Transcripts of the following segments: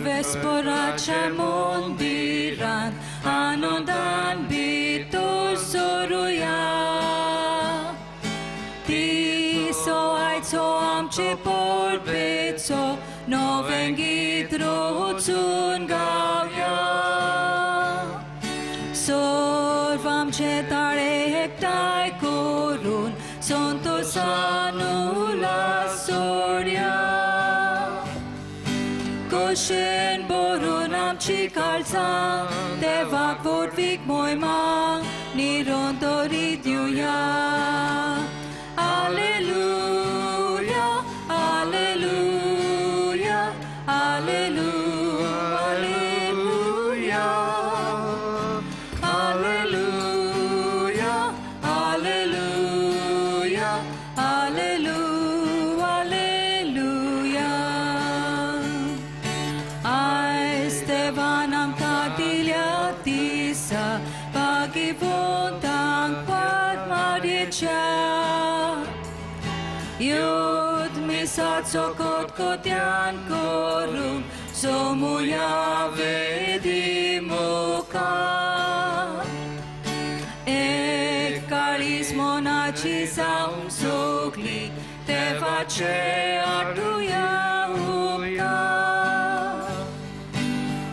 Vesperaच्या मंदिरांत आनंदान भितर सरुया दिसो आयचो आमचे परबेचो नवें गीत रचून गावया सर्व आमचे ताळे एकठांय करून संतोषान उल्हास सोडया कशेन बरून आमची काळजां देवाक वोडवीक मोहिमा निरंतरी दिवया Alleluia, Alleluia, Alleluia, Alleluia, Alleluia, Alleluia, Alleluia. Ais devan amka dilya disa bhagivantang parmarecha Yud misat sokot kotian korum somuya vedimoka Ek kalis monachi samsogli tevache atuya upka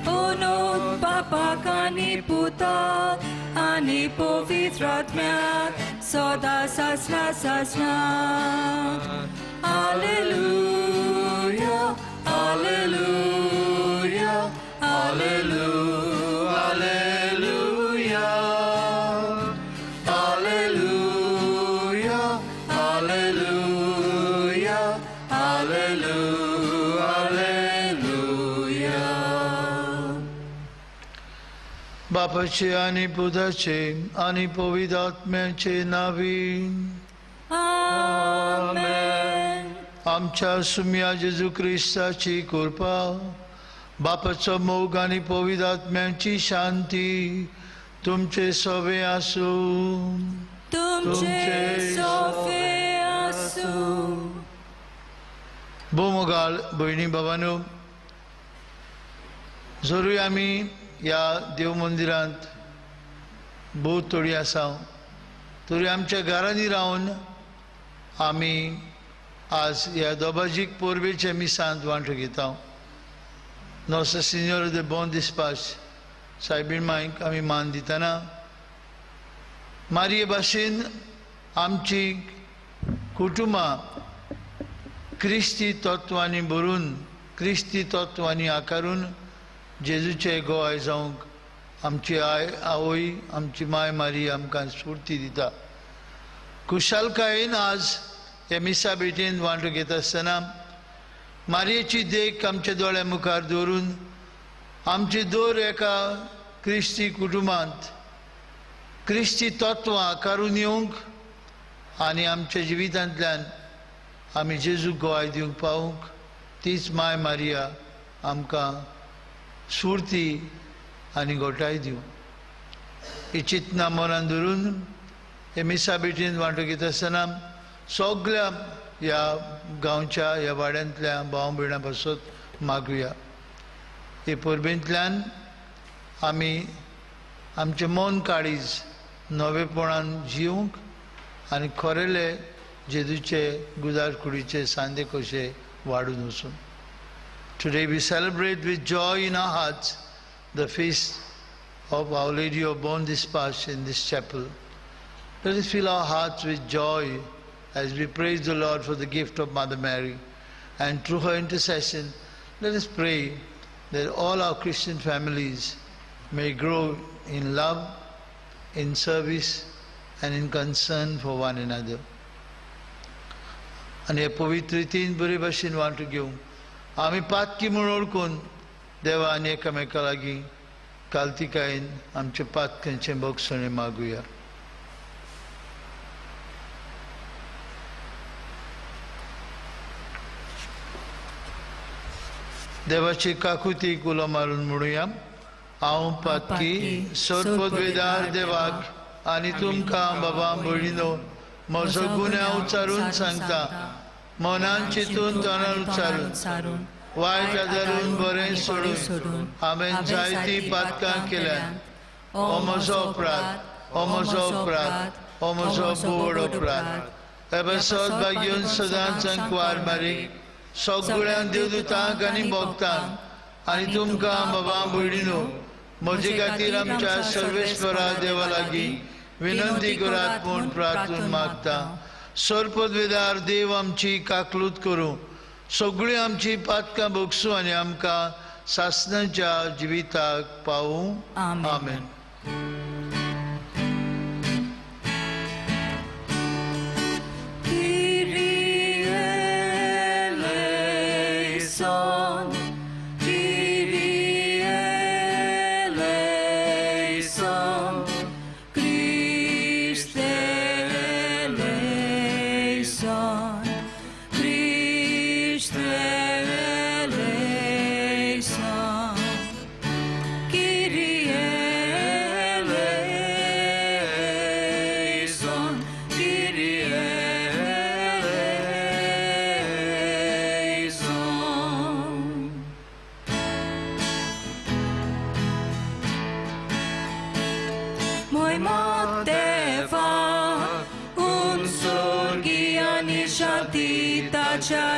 Onot papakani putat ani povitratmyak Soda sasna sasna Alleluia, Alleluia, Alleluia, Alleluia, Alleluia, Alleluia, Alleluia. बापाचे आणि पुताचे आणि पवित्र आत्म्याचे नावी आमेन आमच्या सुम्या जेजू ख्रिस्ताची कृपा बापाचो मोग आणि पवित्र आत्म्याची शांती तुमचे सोबे आसू तुमचे सोबे आसू भोवमोगाळ भयणी बाबांनो जरूय आमी या देव मंदिरांत भोव थोडी आसा तरी आमच्या घरांनी रावन आमी आज ह्या दोबाजीक पोरबेच्या मिसांत वांटो घेता नोसा सिनियर दे बोन दिसपास सायबीण मांयक आमी मान दितना मारये भाशेन आमची कुटुंबां क्रिस्ती तत्वांनी भरून क्रिस्ती तत्वांनी आकारून जेजूचे गोवाय जावंक आमची आवय आमची माय मारी आमकां स्फूर्ती दिता खुशालकायेन आज ह्या मिसा भेटेन वांटो घेता आसतना मारयेची देख आमच्या दोळ्या मुखार दवरून आमची दोर एका क्रिस्ती कुटुंबांत क्रिस्ती तत्वां आकारून येवंक आनी आमच्या जिवितांतल्यान आमी जेजूक गोवाय दिवंक पावूंक तीच माय मारिया आमकां स्फूर्ती आनी घोटाय दिवं ही चिंतना मनान धरून हे मिसा भेटेन वांटो घेता आसतना सगळ्या ह्या गांवच्या ह्या वाड्यांतल्या भाव भयणां पासत मागुया हे परबेंतल्यान आमी आमचें मन काळीज नवेपणान जिवंक आनी खरेले जेजूचे गुदार कुडीचे सांदे कशे वाडून वचून Today we celebrate with joy in our hearts the feast of Our Lady of Born Dispatch in this chapel. Let us fill our hearts with joy as we praise the Lord for the gift of Mother Mary. And through her intercession, let us pray that all our Christian families may grow in love, in service, and in concern for one another. And हे पवित्र तीन बरे भाशेन वांटो घेवंक आमी पातकी म्हूण ओळखून देवा आनी एकामेका लागीं काल्तिकायेन आमचे पातकांचे भोगसणे मागुया देवाची काकुती कुलो मारून म्हणुया हांव पातकी सोरपदवेदार देवाक आनी तुमकां बाबा भयणीनो म्हजो गुन्यांव उच्चारून सांगता मनान चिंतून तोंडान उच्चारून वायट धरून बरें सोडून हांवें जायती पातकां केल्यात हो म्हजो बोड अपराध एबे सौभाग्यवन सदांच अंकवार मारी सगळ्यां देवदूतांक आनी भक्तांक आनी तुमकां बाबा भयणीनो म्हजे खातीर आमच्या सर्वेश्वरा देवा लागीं विनंती करात म्हूण प्रार्थून मागता सर्पदवेदार देव आमची काकलूत करूं सगळीं आमची पातकां भोगसूं आनी आमकां सासणाच्या जिविताक पावूं आमेन.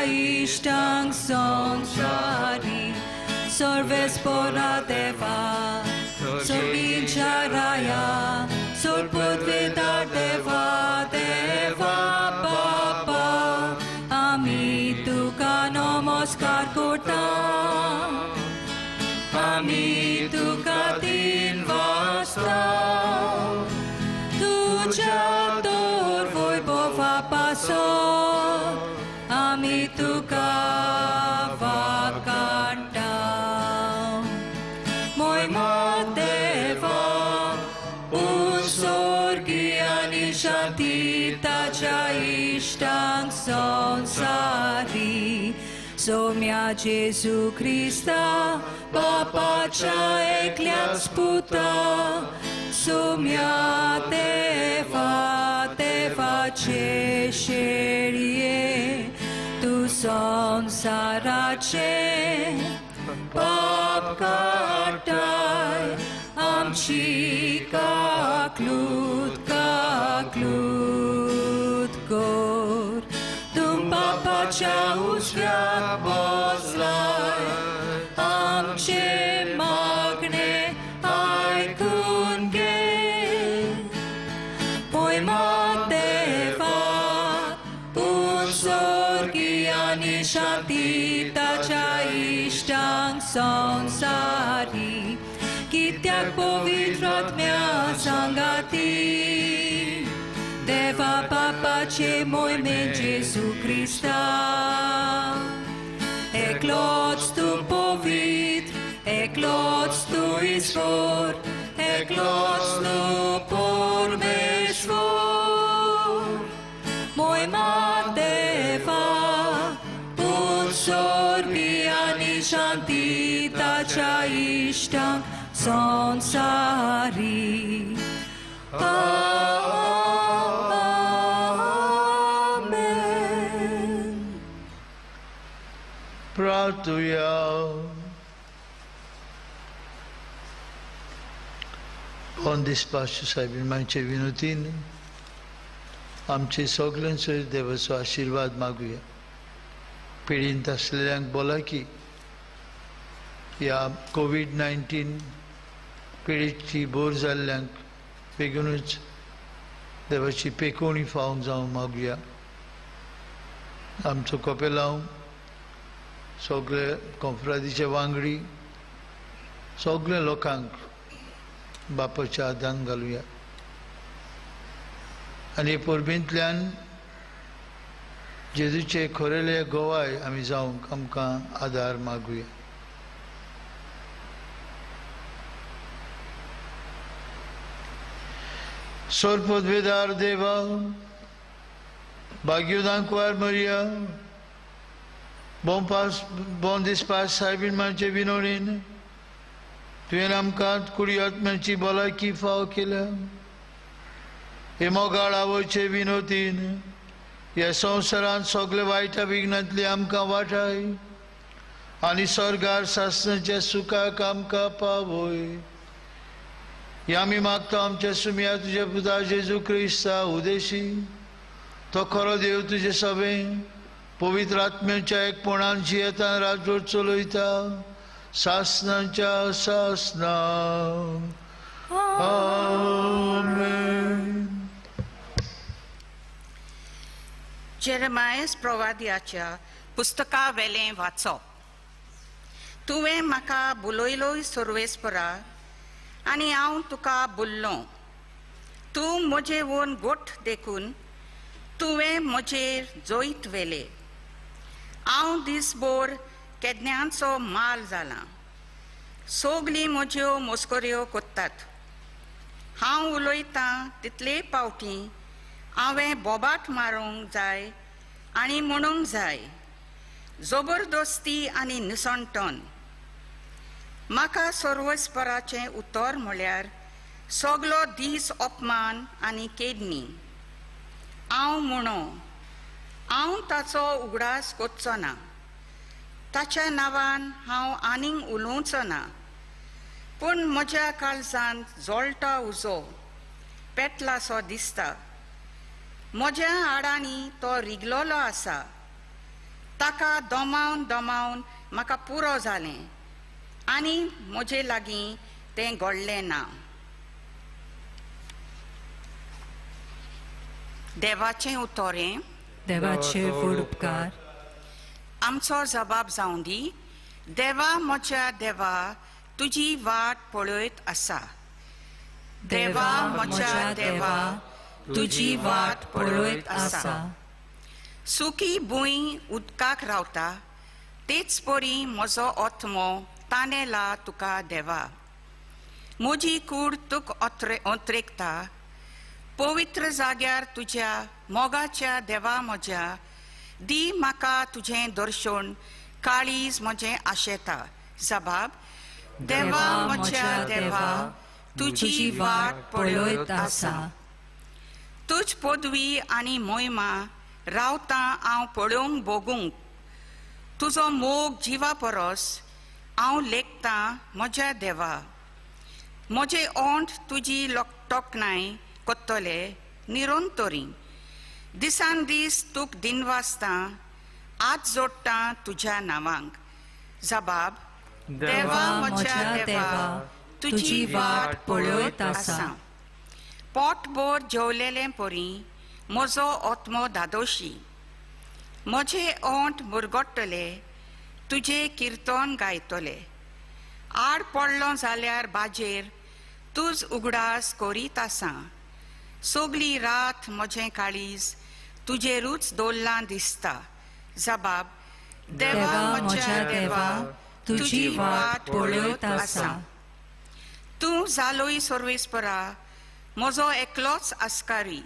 Iштang sonshari Sorvespora deva Sorgincharaya Sorpudvedar deva Deva Baba Ami tuka namaskar kortam Ami tuka din vastam Tuja tor vojbova pasor Ami tuka vakantam Moi mateva Usorgi ani shanti tacha ishtang sonsari Somia Jesu Christa Papa cha ekliat sputa Somia teva cesherie Tu संसाराचे पाप काटाय आमची काकलूत core तुम पापाच्या उजव्यात बसलाय आमचे मागणे ऐकून घे पोयमात देवा आणि शांती ताच्या इष्टांक संसारी कित्याक पवित्र आत्म्या सांगाती देवा बापाचे मोहिमे जेसू ख्रिस्ता एकलोच तू पवित्र एकलोच तू ईश्वर एकलोच तू परमेश्वर मोहिमा देवा Sorgi ani shanti tacha ishtang sonsari. Amen. Pratuya. On dispatch साहेब मागचे विनोतीन आमचे सगळ्यांचो देवाचो आशीर्वाद मागुया पिढींत असलेल्यांक बोला की ह्या कोविड-19 पिढीची बोर जाल्ल्यांक बेगीनूच देवाची पेकोवणी फावंक जावंक मागुया. आमचो कपेलांव सगळे कॉन्फरन्सीचे वांगडी सगळे लोकांक बापाच्या आदान घालुया आनी परबींतल्यान जेजूचे खोरेले गोवाय आमी जावंक आमकां आदार मागुया. सोरपदवेदार देवा भाग्योदांकवार मरिया बोन दिसपास साहेबीन मांचे विनोडीन तुवें आमकां कुडी आत्म्याची भलायकी फाव केल्या. हे मोगाळ आवयचे विनोदीन ह्या संवसारांत सगळे वायटा विघ्नांतली आमकां वाटाय आणि स्वर्गार सासण्याच्या सुखाक आमकां पावय. हे आमी मागता आमच्या सुमया तुझ्या पुता जेजू क्रिस्ता उदेशी. तो खरो देव तुजे सभे पवित्र आत्म्याच्या एकपणान जियेता राजवट चलयता सासनाच्या सासना. आमेन. जेरेमायस प्रवाद्याच्या पुस्तका वेलें वाचप. तुवें म्हाका बुलयलोय सर्वेस्परा आनी हांव तुका बुल्लो. तूं म्हजे वोन गोठ देखून तुवें म्हजेर जोईत वेले. हांव दिसभर केदन्यांचो माल जालां. सोगली म्हज्यो मस्कऱ्यो कोत्तात. हांव उलयतां तितले पावटी हांवें बोबाट मारूंक जाय आनी म्हणूंक जाय जबरदस्ती आनी निसणटोन. म्हाका सर्वेस्पराचें उतर म्हळ्यार सगलो दीस अपमान आनी केडणी. हांव म्हणो हांव ताचो उगडास कोत्चो ना. ताच्या नांवान हांव आनीक उलोवचो ना. पूण म्हज्या काळजांत जोळटा उजो पेटलासो दिसता. म्हज्या हाडांनी तो रिगलोलो आसा. ताका दोमावन दोमावन म्हाका पुरो जालें आनी म्हजे लागीं तें घडलें ना. देवाचें उतोरें. देवाचे व्हड उपकार. आमचो जबाब जावं दी. देवा म्हज्या देवा तुजी वाट पळयत आसा. देवा म्हज्या देवा तुजी वाट पळयत आसा. सुकी भूंय उदकाक रावता तेच परी म्हजो आत्मो तानेला तुका देवा. म्हजी कूड तुक ओत्रेकता. पवित्र जाग्यार तुज्या मोगाच्या देवा म्हज्या दी म्हाका तुजें दर्शन काळीज म्हजें आशेता. जबाब. देवा म्हज्या देवा तुजी वाट पळयत आसा. तुज पदवी आनी मोहिमा रावता हांव पळोवंक बोगूंक. तुजो मोग जिवा परस हांव लेखतां म्हज्या देवा. म्हजे ओंठ तुजी तोखणाय कोत्तले निरोंतोरी. दिसान दीस तुक दिनवासतां हात जोडटां तुज्या नांवांक. जबाब. देवा म्हज्या देवा तुजी वाट पळयत आसा. पोटभर जेवलेलें परी म्हजो आत्मो दादोशी. म्हजे ओंठ मुरगोडटले तुजें किर्तन गायतले. आड पडलो जाल्यार बाजेर तुज उगडास करीत आसा. सोगली रात म्हजें काळीज तुजेरूच दवरलां दिसता. जबाब. देवा म्हज्या देवा तुजी वाट पळयत आसा. तूं जालोय सर्वेस्परा म्हजो एकलोच आस्कारी.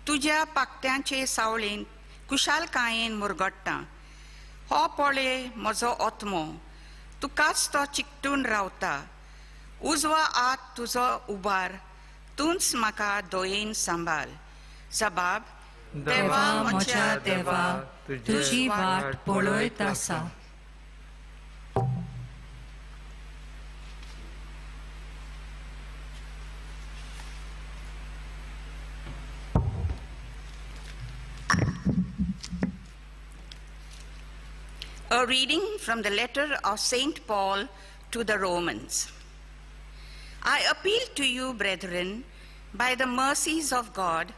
तुज्या पाक्त्यांचे सावळेंत कुशालकायेन मुरगडटा. हो पळय म्हजो आत्मो तुकाच तो चिकटून रावता. उजवा हात तुजो उबार तूंच म्हाका दोयेन सांबाळ. जबाब. देवा म्हज्या देवा तुजी वाट पळयत आसा. A reading from the letter of St. Paul to the Romans. I appeal to you, brethren, by the mercies of God,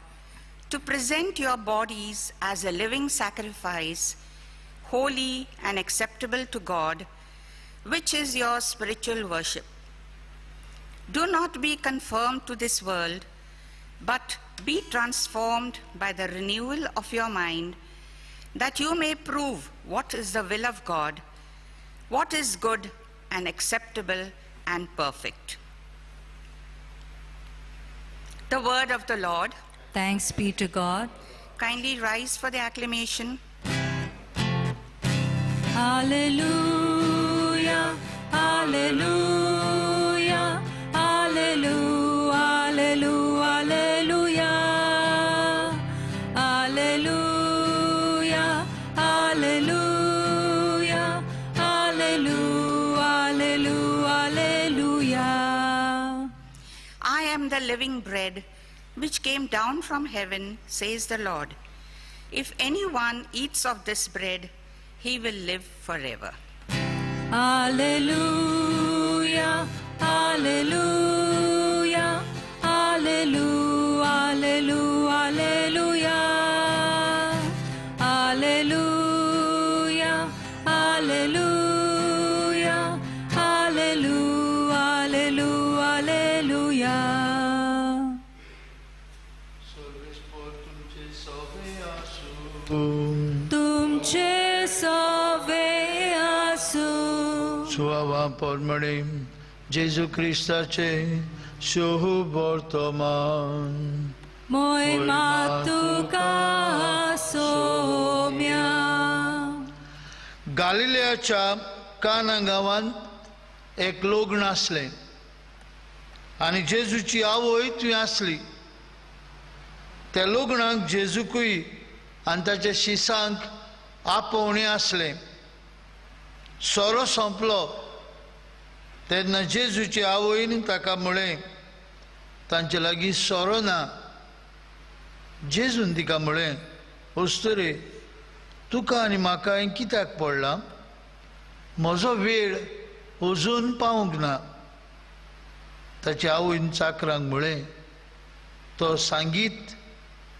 to present your bodies as a living sacrifice, holy and acceptable to God, which is your spiritual worship. Do not be conformed to this world, but be transformed by the renewal of your mind, that you may prove what is the will of God, what is good and acceptable and perfect. The word of the Lord. Thanks be to God. Kindly rise for the acclamation. Hallelujah, hallelujah, hallelujah, hallelujah, hallelujah, hallelujah, hallelujah, am the living bread which came down from heaven, says the Lord. If anyone eats of this bread, he will live forever. Alleluia, alleluia, alleluia, alleluia, alleluia, alleluia, alleluia, alleluia, alleluia. तुमचे सवे आसू सुवावा परमणे जेजू ख्रिस्ताचे शुभ वर्तमान मोहिमा तुका सोम्या. गालिलेयाच्या काना गांवांत एक लग्न आसलें आनी जेजूची आवय थंय आसली. त्या लग्नाक जेजूकूय आनी ताच्या शिसांक आपोवणें आसलें. सोरो सोंपलो तेन्ना जेजूची आवयन ताका म्हळें तांचे लागीं सोरो ना. जेजून तिका म्हळें ओस्तरे तुका आनी म्हाका हें कित्याक पडलां? म्हजो वेळ अजून पावूंक ना. ताच्या आवयन चाकरांक म्हळें तो सांगीत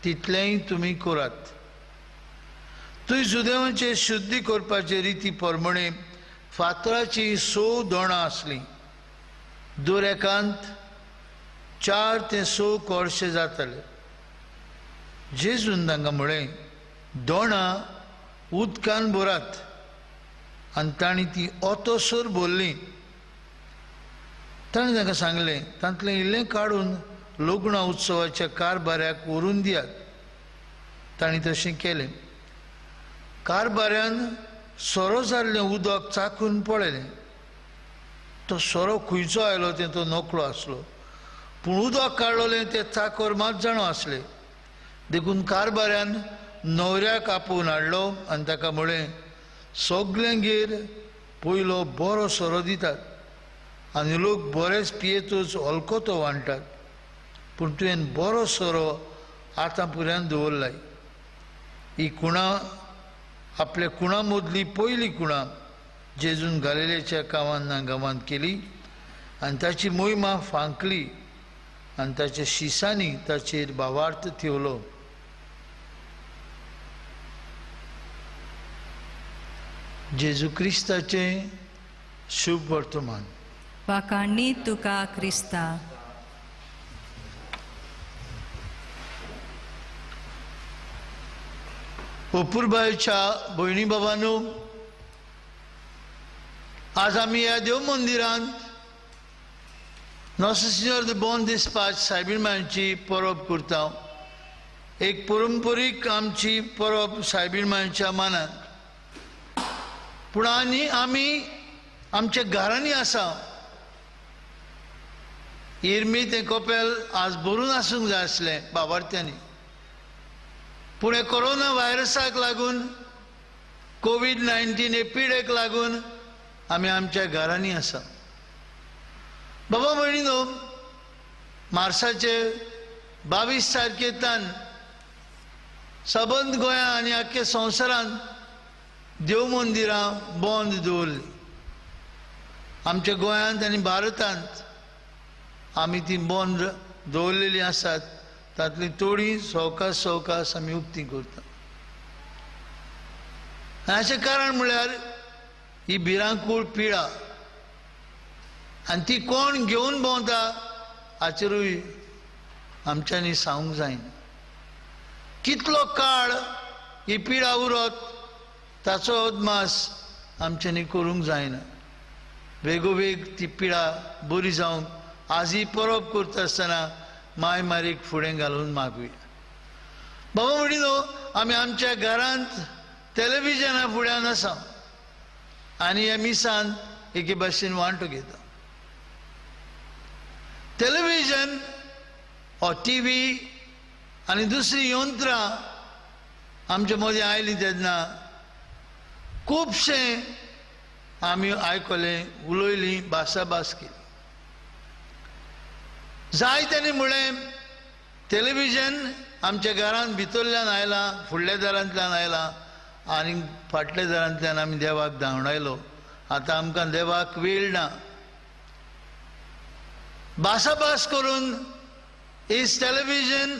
तितलेंय तुमी करात. थंय जुदेवांचे शुद्धी करपाचे रिती प्रमाणे फातराची 6 दोणां आसलीं. दर एकांत 4 ते 6 कोळशे जाताले. जेजून तांकां म्हळें दोणां उदकान भरात आनी तांणी ती ओतोसर भरलीं. ताणें तांकां सांगलें तांतलें इल्लें काडून लग्न उत्सवाच्या कारबाऱ्याक व्हरून दियात. तांणी तशें केलें. कारबाऱ्यान सोरो जाल्लें उदक चाखून पळयलें. तो सोरो खंयचो आयलो तें तो नकळो आसलो, पूण उदक काडलोलें तें चाकर मात जाणो आसलें. देखून कारबाऱ्यान न्हवऱ्याक आपोवन हाडलो आनी ताका म्हळें सगल्यांगेर पयलो बरो सोरो दितात आनी लोक बरेच पियेतूच हलकोतो वांटात, पूण तुवें बरो सोरो आतां पर्यंत दवरलाय. ही कुणां आपल्या कुणां मदली पयली कुणां जेजून गालिलेच्या गांवांत केली आनी ताची मोहिमा फांकली आनी ताच्या शिसांनी ताचेर भावार्थ ठेवलो. जेजू क्रिस्ताचे शुभ वर्तमान. वाकाणी तुका क्रिस्ता. ओपुरबायच्या भयणी बाबांनो, आज आमी ह्या देव मंदिरांत नॉसो सिनोर द बॉन दिसपाच सायबीणमांची परब करता. एक परंपरीक आमची परब सायबीणमांच्या मानान. पूण आमी आमच्या घरांनी आसा. इरमी तें कपेल आज भरून आसूंक जाय आसलें बाबार्थ्यांनी, पूण कोरोना व्हायरसाक लागून कोविड-19 पिडेक लागून आमी आमच्या घरांनी आसा. बाबा भयणीनो, मार्चाचे 22 तारखेतान सबंद गोंया आनी आख्ख्या संवसारांत देव मंदिरां बंद दवरलीं. आमच्या गोंयांत आनी भारतांत आमी ती बंद दवरलेलीं आसात. तातूंतली थोडी सवकास सवकास आमी उक्ती करता. हाचें कारण म्हळ्यार ही भिरांकूळ पिडा आनी ती कोण घेवन भोंवता हाचेरूय आमच्यांनी सांगूंक जायना. कितलो काळ ही पिडा उरत ताचो अदमास आमच्यांनी करूंक जायना. बेगोबेग ती पिडा बरी जावंक आज ही परब करता आसतना माय मारीक फुडें घालून मागुया. बाबा भयणीनो, आमी आमच्या घरांत टॅलिव्हिजना फुड्यान आसा आनी ह्या मिसान एके भाशेन वांटो घेता. टॅलिव्हिजन हो टीव्ही आनी दुसरी यंत्रां आमचे मदीं आयलीं तेन्ना खुबशें आमी आयकलें, उलयलीं, भासाभास केली. जाय त्यांनी मुळे टेलिव्हिजन आमच्या घरांत भितरल्यान आयला, फुडल्या दारांतल्यान आयला आनी फाटल्या दारांतल्यान आमी देवाक धांवडायलो. आतां आमकां देवाक वेळ ना. भासाभास करून इज टेलिव्हिजन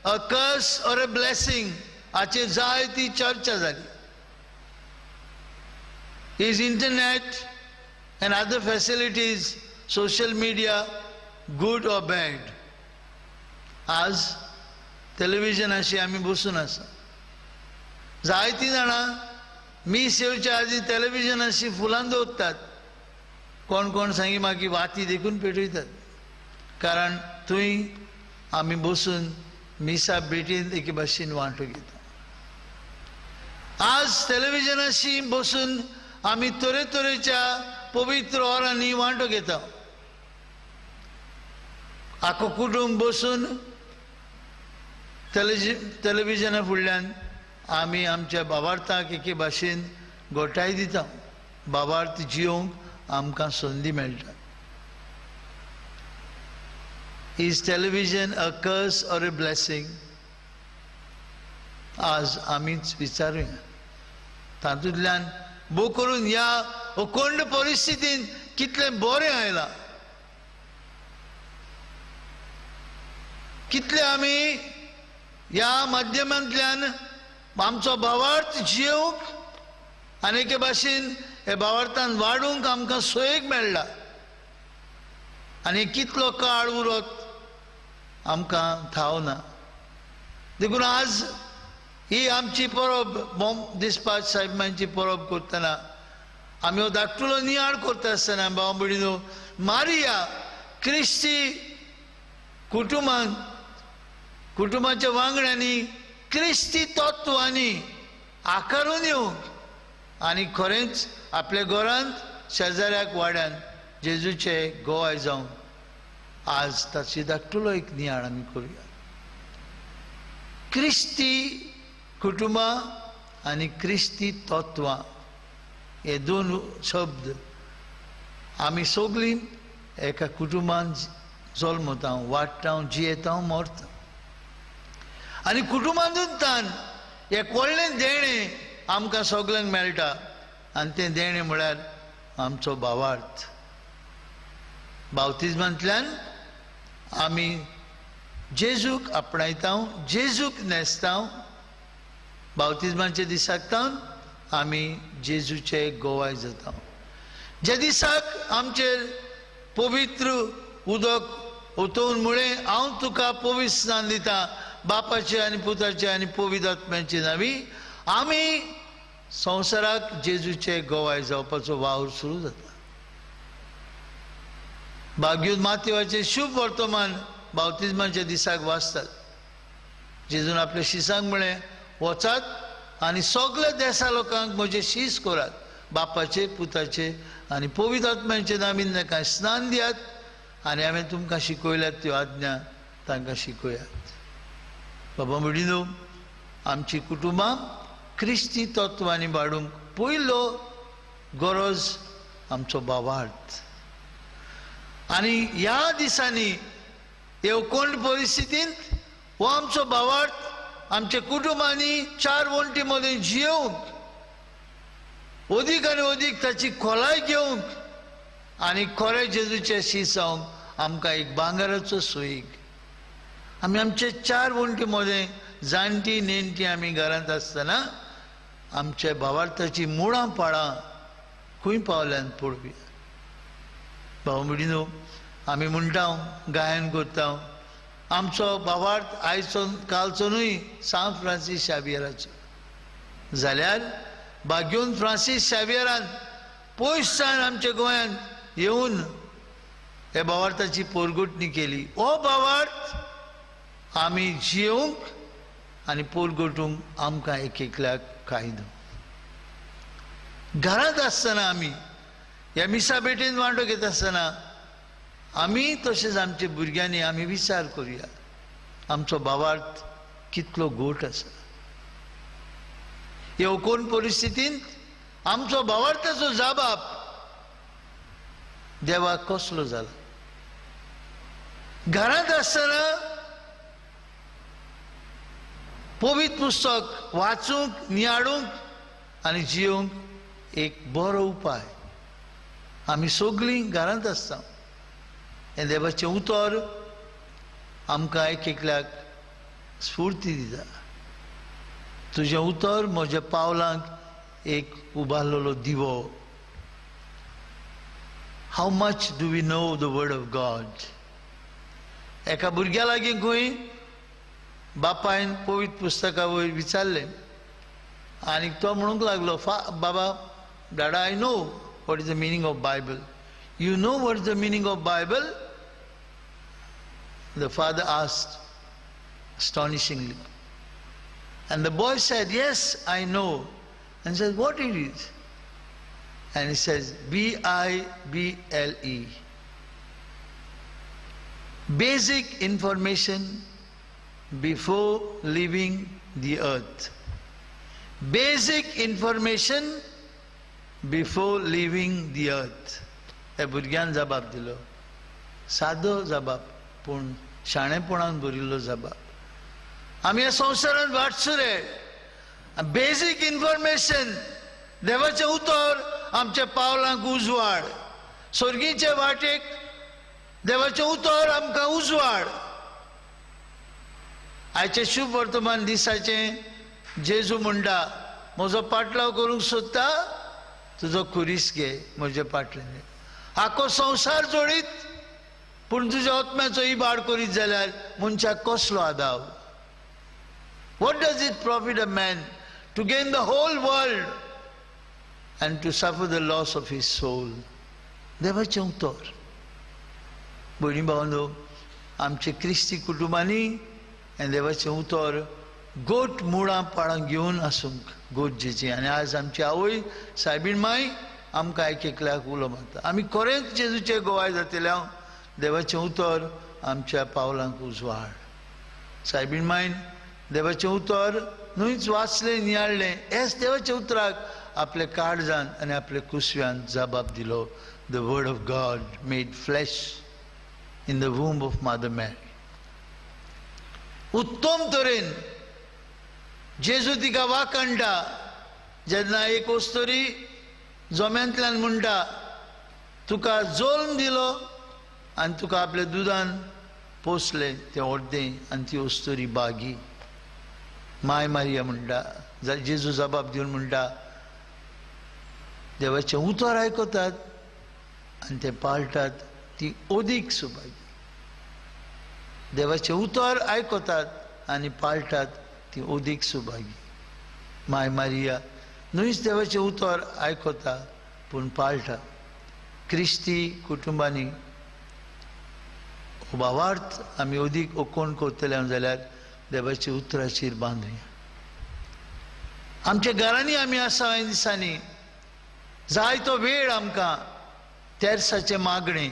अ कर्स ऑर अ ब्लेसिंग हाचेर जाय ती चर्चा जाली. Is internet and other facilities, social media, good or bad? आज टेलिव्हिजनाशी आमी बसून आसा. जायतीं जाणां मीस येवच्या आदी टेलिव्हिजनाशी फुलां दवरतात. कोण कोण सांगी मागीर वाती देखून पेटयतात. कारण थंय आमी बसून मिसा भेटीन एके भाशेन वांटो घेता. आज टेलिव्हिजनाशी बसून आमी तरेतरेच्या पवित्र ओरांनी वांटो घेता. आखो कुटुंब बसून टेलिव्हिजना फुडल्यान आमी आमच्या भावार्थाक एके भाशेन घोटाय दिता. भावार्थ जियोंक आमकां संदी मेळटा. इज टेलिव्हिजन अ कर्स ऑर अ ब्लेसिंग? आज आमीच विचारुया. तातूंतल्यान भोव करून ह्या अखंड परिस्थितीन कितलें बरें आयलां, कितले आमी ह्या माध्यमांतल्यान आमचो भावार्थ जियोवंक आनी एके भाशेन हे भावार्थान वाडूंक आमकां सोयेक मेळ्ळा. आनी कितलो काळ उरत आमकां ठाव ना. देखून आज ही आमची परब बॉम्ब दिसपाच साहेबांची परब करतना आमी हो धाकटुलो नियाळ करता आसतना भाव भयणीनो, मारिया क्रिस्ती कुटुंबाच्या वांगड्यांनी क्रिस्ती तत्वांनी आकारून येवंक आनी खरेंच आपल्या घरांत शेजाऱ्याक वाड्यान जेजूचे गोवाय जावन आज ताची धाकटुलो एक नियाळ आमी करुया. क्रिस्ती कुटुंबां आनी क्रिस्ती तत्वां हे दोन शब्द आमी सगळीं एका कुटुंबान जल्मता, वाडटा, जियेता, मरता. आनी कुटुंबांतून एक व्हडलें देणें आमकां सगळ्यांक मेळटा आनी तें देणें म्हळ्यार आमचो भावार्थ. बावतिजमांतल्यान आमी जेजूक आपणायता, जेजूक नेसता. बावतिजमाचे दिसाक तावन आमी जेजूचे गोवाय जाता. जे दिसाक आमचेर पवित्र उदक ओतोवन म्हळें हांव तुका पवित्र स्नान दिता बापाचे आनी पुताचे आनी पवित्र आत्म्याचे नांवी, आमी संवसाराक जेजूचे गोवाय जावपाचो वावर सुरू जाता. भाग्यूत मातयेवाचें शुभ वर्तमान बावतिजमाच्या दिसाक वाचतात. जेजून आपल्या शिसांक म्हळें, वचात आनी सगळ्या देशा लोकांक म्हजें शीस करात, बापाचे पुताचे आनी पवित्र आत्म्याचे नांवीन तांकां स्नान दियात आनी हांवें तुमकां शिकयल्यात त्यो आज्ञा तांकां शिकयात. बाबा भयणीनो, आमची कुटुंबां क्रिस्ती तत्वांनी वाडूंक पयलो गरज आमचो भावार्थ. आनी ह्या दिसांनी येवकोंड परिस्थितींत हो आमचो भावार्थ आमच्या कुटुंबांनी चार वण्टी मदीं जियोवंक, अदीक आनी अदीक ताची खोलाय घेवंक आनी खरें जेजूचे शीस जावंक आमकां एक भांगराचो सोयीक. आमी आमचे चार वण्टी मदें जाणटी नेणटी आमी घरांत आसतना आमच्या भावार्थाची मुळां पाळां खंय पावल्यान पळोवया. भाव भयणीनो, आमी म्हणटा, गायन करता, आमचो भावार्थ आयचो कालचोनूय सांत फ्रांसीस शावियराचो. जाल्यार भाग्योन फ्रांसीस शावियरान पयसच्यान आमच्या गोंयांत येवन हे भावार्थाची पोरगोटणी केली. हो भावार्थ आमी जियोवंक आनी पोरगोटूंक आमकां एक एकल्याक कायदो. घरांत आसतना आमी ह्या मिसा भेटेन वांटो घेता आसतना आमी तशेंच आमच्या भुरग्यांनी आमी विचार करुया, आमचो भावार्थ कितलो गोट आसा. येवकोन परिस्थितींत आमचो भावार्थाचो जाबाप देवाक कसलो जाला. घरांत आसतना पवित्र पुस्तक वाचूंक नियाडूंक आनी जियोंक एक बरो उपाय आमी सगळीं घरांत आसता हें देवाचें उतर आमकां एक एकल्याक स्फूर्ती दिता तुजें उतर म्हज्या पावलांक एक उबारलेलो दिवो how much do we know the word of God एका भुरग्या लागीं खंय बापायन पवित्र पुस्तका वयर विचारलें आनी तो म्हणूंक लागलो बाबा डाडा I know what is the meaning of Bible. You know what is the meaning of Bible? The father asked astonishingly. And the boy said, yes, I know. And said, what it is? And he says, B-I-B-L-E. Basic information before leaving the earth. Basic information before leaving the earth. हे भुरग्यान जबाब दिलो सादो जबाब पूण शाणेपणान भरिल्लो जबाब आमी ह्या संवसारांत वाटचो रे बेसीक इन्फॉर्मेशन देवाचें उतर आमच्या पावलांक उजवाड स्वर्गीचे वाटेक देवाचें उतर आमकां उजवाड आयचे शुभ वर्तमान दिसाचें जेजू म्हणटा म्हजो पाटलाव करूंक सोदता तुजो खुरीस घे म्हजे पाटलें आखो संवसार जोडीत पूण तुज्या आत्म्याचो इबाड करीत जाल्यार मनशाक कसलो आदाव What does it profit a man to gain the whole world and to suffer the loss of his soul? देवाचें उतर भयणी भावंडो आमचे क्रिस्ती कुटुंबांनी हें देवाचें उतर गोट मुळां पाळां घेवन आसूंक गोडजेची आनी आज आमची आवय सायबीण माय आमकां एक एकल्याक उलो मारता आमी खरेंच जेजूचे गोवाय जातले देवाचें उतर आमच्या पावलांक उजवाड सायबीण मायन देवाचें उतर न्हूच वाचलें नियाळ्ळें हेच देवाच्या उतराक आपले काळजान आनी आपले कुसव्यान जबाब दिलो the word of God made flash in the वूम of mother मॅरी उत्तम तरेन जेजू तिका वाकणटा जेन्ना एक वस्तोरी जोम्यांतल्यान म्हणटा तुका जल्म दिलो आनी तुका आपल्या दुदान पोसलें तें अर्दें आनी ती वस्तोरी बागी माय मारिया म्हणटा जेजू जबाब दिवन म्हणटा देवाचें उतर आयकतात आनी ते पाळटात ती ओदीक सुभागी देवाचें उतर आयकतात आनी पाळटात ती ओदीक सुभागी माय मारिया न्हूच देवाचें उतर आयकता पूण पाळटा क्रिस्ती कुटुंबांनी भावार्थ आमी ओदीक ओकोण करतले जाल्यार देवाच्या उतराचेर बांदुया आमच्या घरांनी आमी आसा ह्या दिसांनी जाय तो वेळ आमकां तेर्साचे मागणें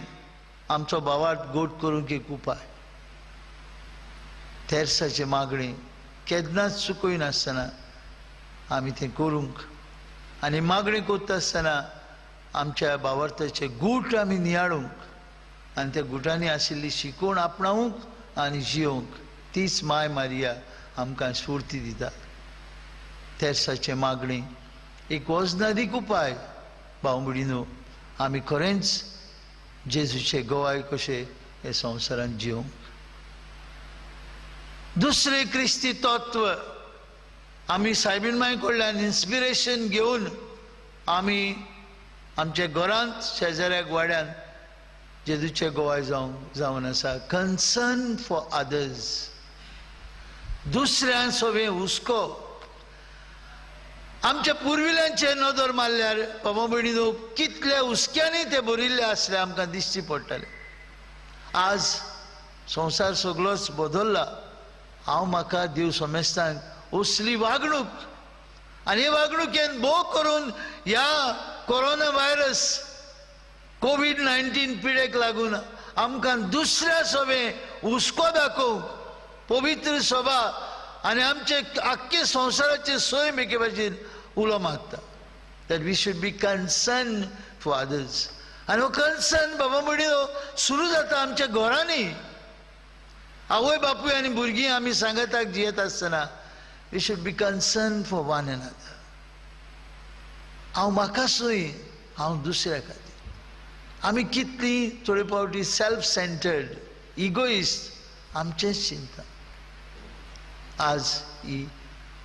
आमचो भावार्थ गोट करूंक एक उपाय तेर्साचे मागणें केन्नाच चुकयनासतना आमी तें करूंक आनी मागणी करता आसतना आमच्या भावार्थाचे गूट आमी नियाळूंक आनी त्या गुटांनी आशिल्ली शिकवण आपणावंक आनी जियोंक तीच माय मारिया आमकां स्फूर्ती दिता तेर्साचे मागणी एक वजनादीक उपाय भाव भयणीनो आमी खरेंच जेजूचे गोवाय कशे हे संवसारांत जियोंक दुसरे क्रिस्ती तत्व आमी सायबीण माय कडल्यान इन्स्पिरेशन घेवन आमी आमच्या घरांत शेजाऱ्याक वाड्यान जेजूचे गोवाय जावन आसा कन्सर्न फॉर अदर्स दुसऱ्यां सोबे हुस्को आमच्या पुर्विल्यांचे नदर मारल्यार बाबा भयणीनो कितले हुस्क्यांनी ते भरिल्ले आसले आमकां दिश्टी पडटले आज संवसार सगळोच बदलला हांव म्हाका देव सोमेस्तान असली वागणूक आनी हे वागणुकेन भोव करून ह्या कोरोना व्हायरस कोविड-19 पिडेक लागून आमकां दुसऱ्या सोबे हुस्को दाखोवंक पवित्र सभा आनी आमचे आख्खे संवसाराचे सोय मेके भाशेन उलो मागता that we should be concern for others आनी हो कन्सर्न बाबा भयणीनो सुरू जाता आमच्या घरांनी आवय बापूय आनी भुरगीं आमी सांगाताक जियेत आसतना we should be concern for one another. हांव म्हाकासूय हांव दुसऱ्या खातीर. आमी कितलीं थोडे फावटी सेल्फ सेंटर्ड इगोइस्ट आमचेच चिंता. आज ही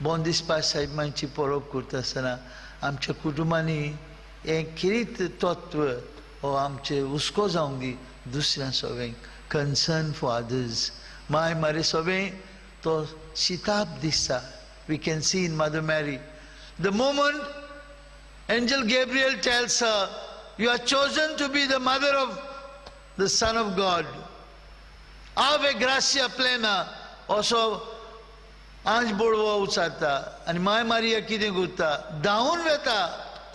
बोंदिसपा साहेबांची पळोवप करता आसतना आमच्या कुटुंबांनी हें कितें तत्व हो आमचे हुस्को जावंक दी दुसऱ्या सगळ्यांक. Concern for others. मारे सगळें तो शिताप दिसता. We can see in Mother Mary the moment angel Gabriel tells her, you are chosen to be the mother of the Son of God. Ave gracia plena. असो आंज बोडवो उचारता आनी माय मारिया कितें करता, धांवून वेता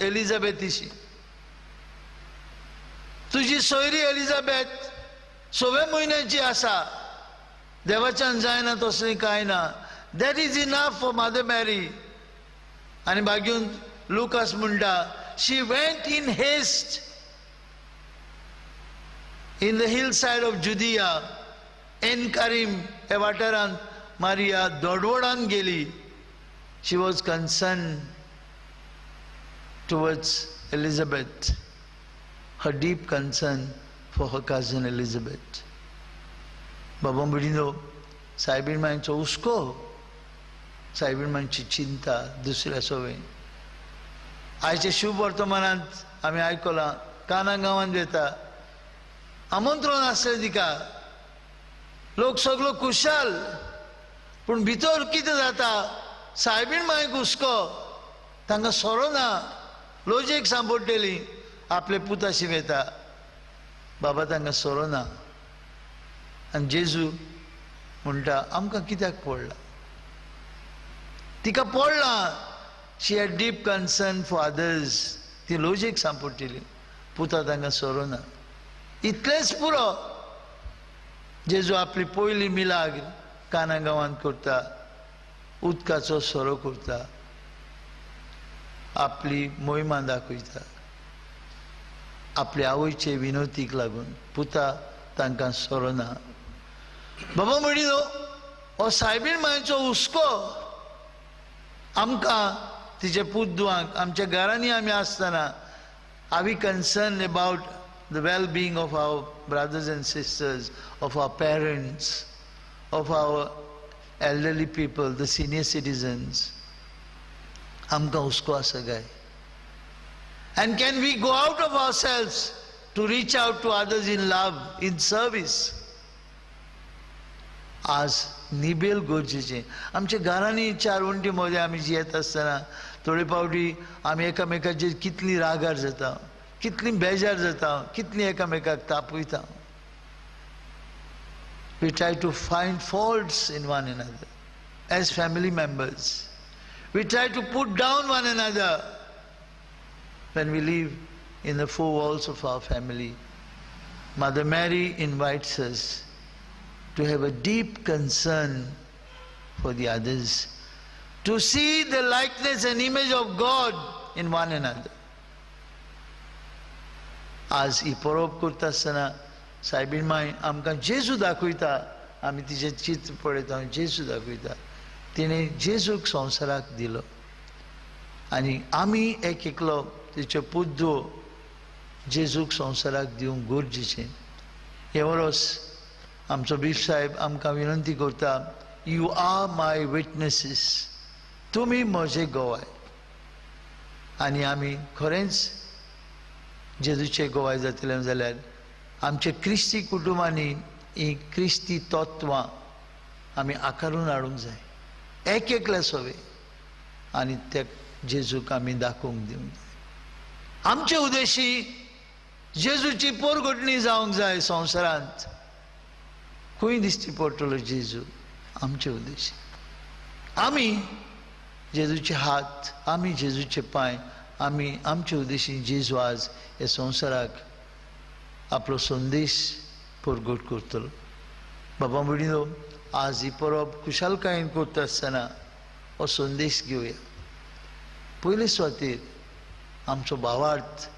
एलिझाबेथीशी. तुजी सोयरी एलिझाबेथ 6 म्हयन्याची आसा, देवाच्यान जायना तसलें कांय ना. That is enough for mother मॅरी. आनी बागेवन लुकास म्हणटा, she went in haste in the hillside of Judea. En Karim ह्या वाठारांत मारिया दोडवोडान गेली. She was concerned towards Elizabeth, her deep concern for her cousin Elizabeth. बाबा बिडीनो, सायबीण मांचो हुस्को, सायबीण मांची चिंता दुसऱ्या सगळें. आयच्या शुभ वर्तमानांत आमी आयकलां काना गांवांत येता आमंत्रण आसलें तिका. लोक सगळो खुशाल, पूण भितर कितें जाता, सायबीण मांयक हुस्को, तांकां सोरो ना. लोजेक सांपडटली आपले पुताशी वेता, बाबा तांकां सोरो ना. आनी जेजू म्हणटा आमकां कित्याक पडला. तिका पडला. She had deep concern for others. ती लोजेक सांपडटली, पुता तांकां सोरो ना. इतलेंच पुरो. जेजू आपली पयली मिलाग्र काना गांवांत करता, उदकाचो सोरो करता, आपली मोहिमा दाखयता. आपल्या आवयचे विनोतीक लागून पुता तांकां सोरो ना. बाबा म्हणिनो, हो सायबीण मांयचो हुस्को आमकां तिचे पुतुवांक आमच्या घरांनी आमी आसतना are we concern about the well being of our brothers and sisters, of our parents, of our elderly people, the senior citizens. आमकां हुस्को आसा काय? And can we go out of ourselves to reach out to others in love, in service? आज निबेल गरजेचें. आमच्या घरांनी 4 वण्टी मध्ये आमी जियेत आसतना थोडे फावटी आमी एकामेकाचेर कितलीं रागार जाता, कितलीं बेजार जाता, कितलीं एकामेकाक तापयता. We try to find faults in one another as family members. We try to put down one another when we live in the 4 walls of our family. Mother Mary invites us to have a deep concern for the others, to see the likeness and image of God in one another. आज ही पळोवप करता आसतना सायबीण मांय आमकां जेजू दाखयता. आमी तिचें चित्र पळयता, जेजू दाखयता. तिणें जेजूक संवसाराक दिलो आनी आमी एक एकलो तिच्यो पुद्दो जेजूक संवसाराक दिवंक गरजेचें. हे वरोस आमचो बीफ साहेब आमकां विनंती करता, यू आर माय विटनेसीस. तुमी म्हजे गोवाय. आनी आमी खरेंच जेजूचे गोवाय जातले जाल्यार आमचे क्रिस्ती कुटुंबांनी ही क्रिस्ती तत्वां आमी आकारून हाडूंक जाय, एक एकल्या सवे. आनी त्या जेजूक आमी दाखोवंक दिवंक जाय. आमचे उद्देशी जेजूची पोरगोटणी जावंक जाय संवसारांत. खंय दिश्टी पडटलो जेजू आमचे उद्देश. आमी जेजूचे हात, आमी जेजूचे पांय, आमी आमचे उद्देशी जेजू आज हे संवसाराक आपलो संदेश परगट करतलो. बाबा म्हणिनो, आज ही परब खुशालकायेन करता आसतना हो संदेश घेवया. पयले सुवातेर आमचो भावार्थ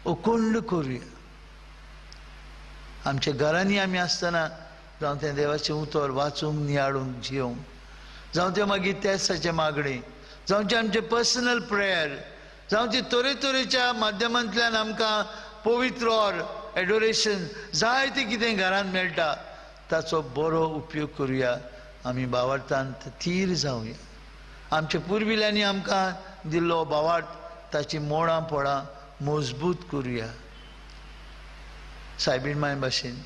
अखंड करुया. आमच्या घरांनी आमी आसतना जावं तें देवाचें उतर वाचूंक नियाळूंक जियोंक, जावं तें मागीर तेसाचे मागणी, जावं तें आमचें पर्सनल प्रेयर, जावं ती तरेतरेच्या माध्यमांतल्यान आमकां पवित्र ऑर एडोरेशन जायतें कितें घरांत मेळटा ताचो बरो उपयोग करुया. आमी भावार्थांत थीर जावया. आमच्या पुर्विल्यांनी आमकां दिल्लो भावार्थ ताची मोडां पोळां मजबूत करुया. सायबीण माय भाशेन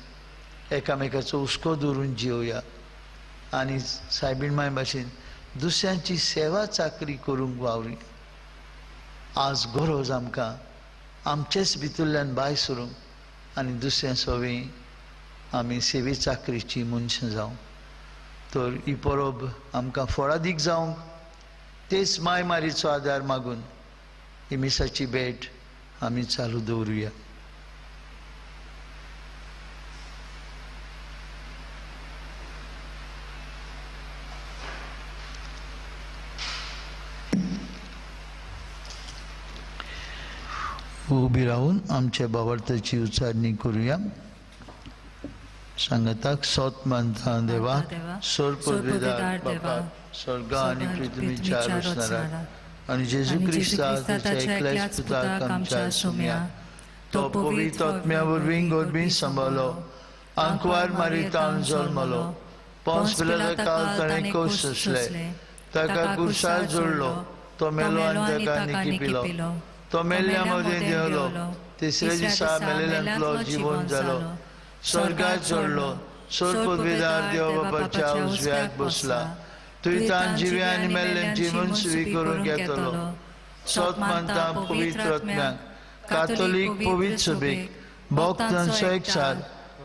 एकामेकाचो हुस्को दवरून जियोया आनी सायबीण माय भाशेन दुसऱ्यांची सेवा चाकरी करूंक वावरुया. आज गरज आमकां आमचेच भितरल्यान भायर सरूंक आनी दुसऱ्या सोबीं आमी सेवे चाकरीची मनशां जावं. तर ही परब आमकां फळादीक जावंक तेच माय मारीचो आदार मागून ही मिसाची भेट आमी चालू दवरुया. उबी रावून आमच्या भावार्थाची उच्चारणी करुया. सांगताक सोत मानता देवा, सोर्पदार बापा, स्वर्ग आनी पृथ्वीच्या रचणारा आनी जेजू क्रिस्ताच्या एकल्याच पुताक आमच्या सुम्या, तो पवित्र आत्म्या वरवीं गोरबीं सांबाळलो, आंकवार मारितान जल्मलो, पोंस पिलाता काळ ताणें कोस सोंसले, ताका क्रुसार जोडलो, तो मेलो आनी ताका निखिपिलो, तो मेल्ल्या मदें देंवलो, तिसऱ्या दिसा मेलेल्यांतलो जिवंत जालो, स्वर्गात चडलो, सोर पदवीदार देव बापाच्या उजव्याक बसला, तुयतान जिव्या आनी मेल्ल्यांची मनसुवी करून घेतलो. सोत मानता पवित्र आत्म्याक, कातोलीक पवित्र सभेक, भक्तांचो एकचार,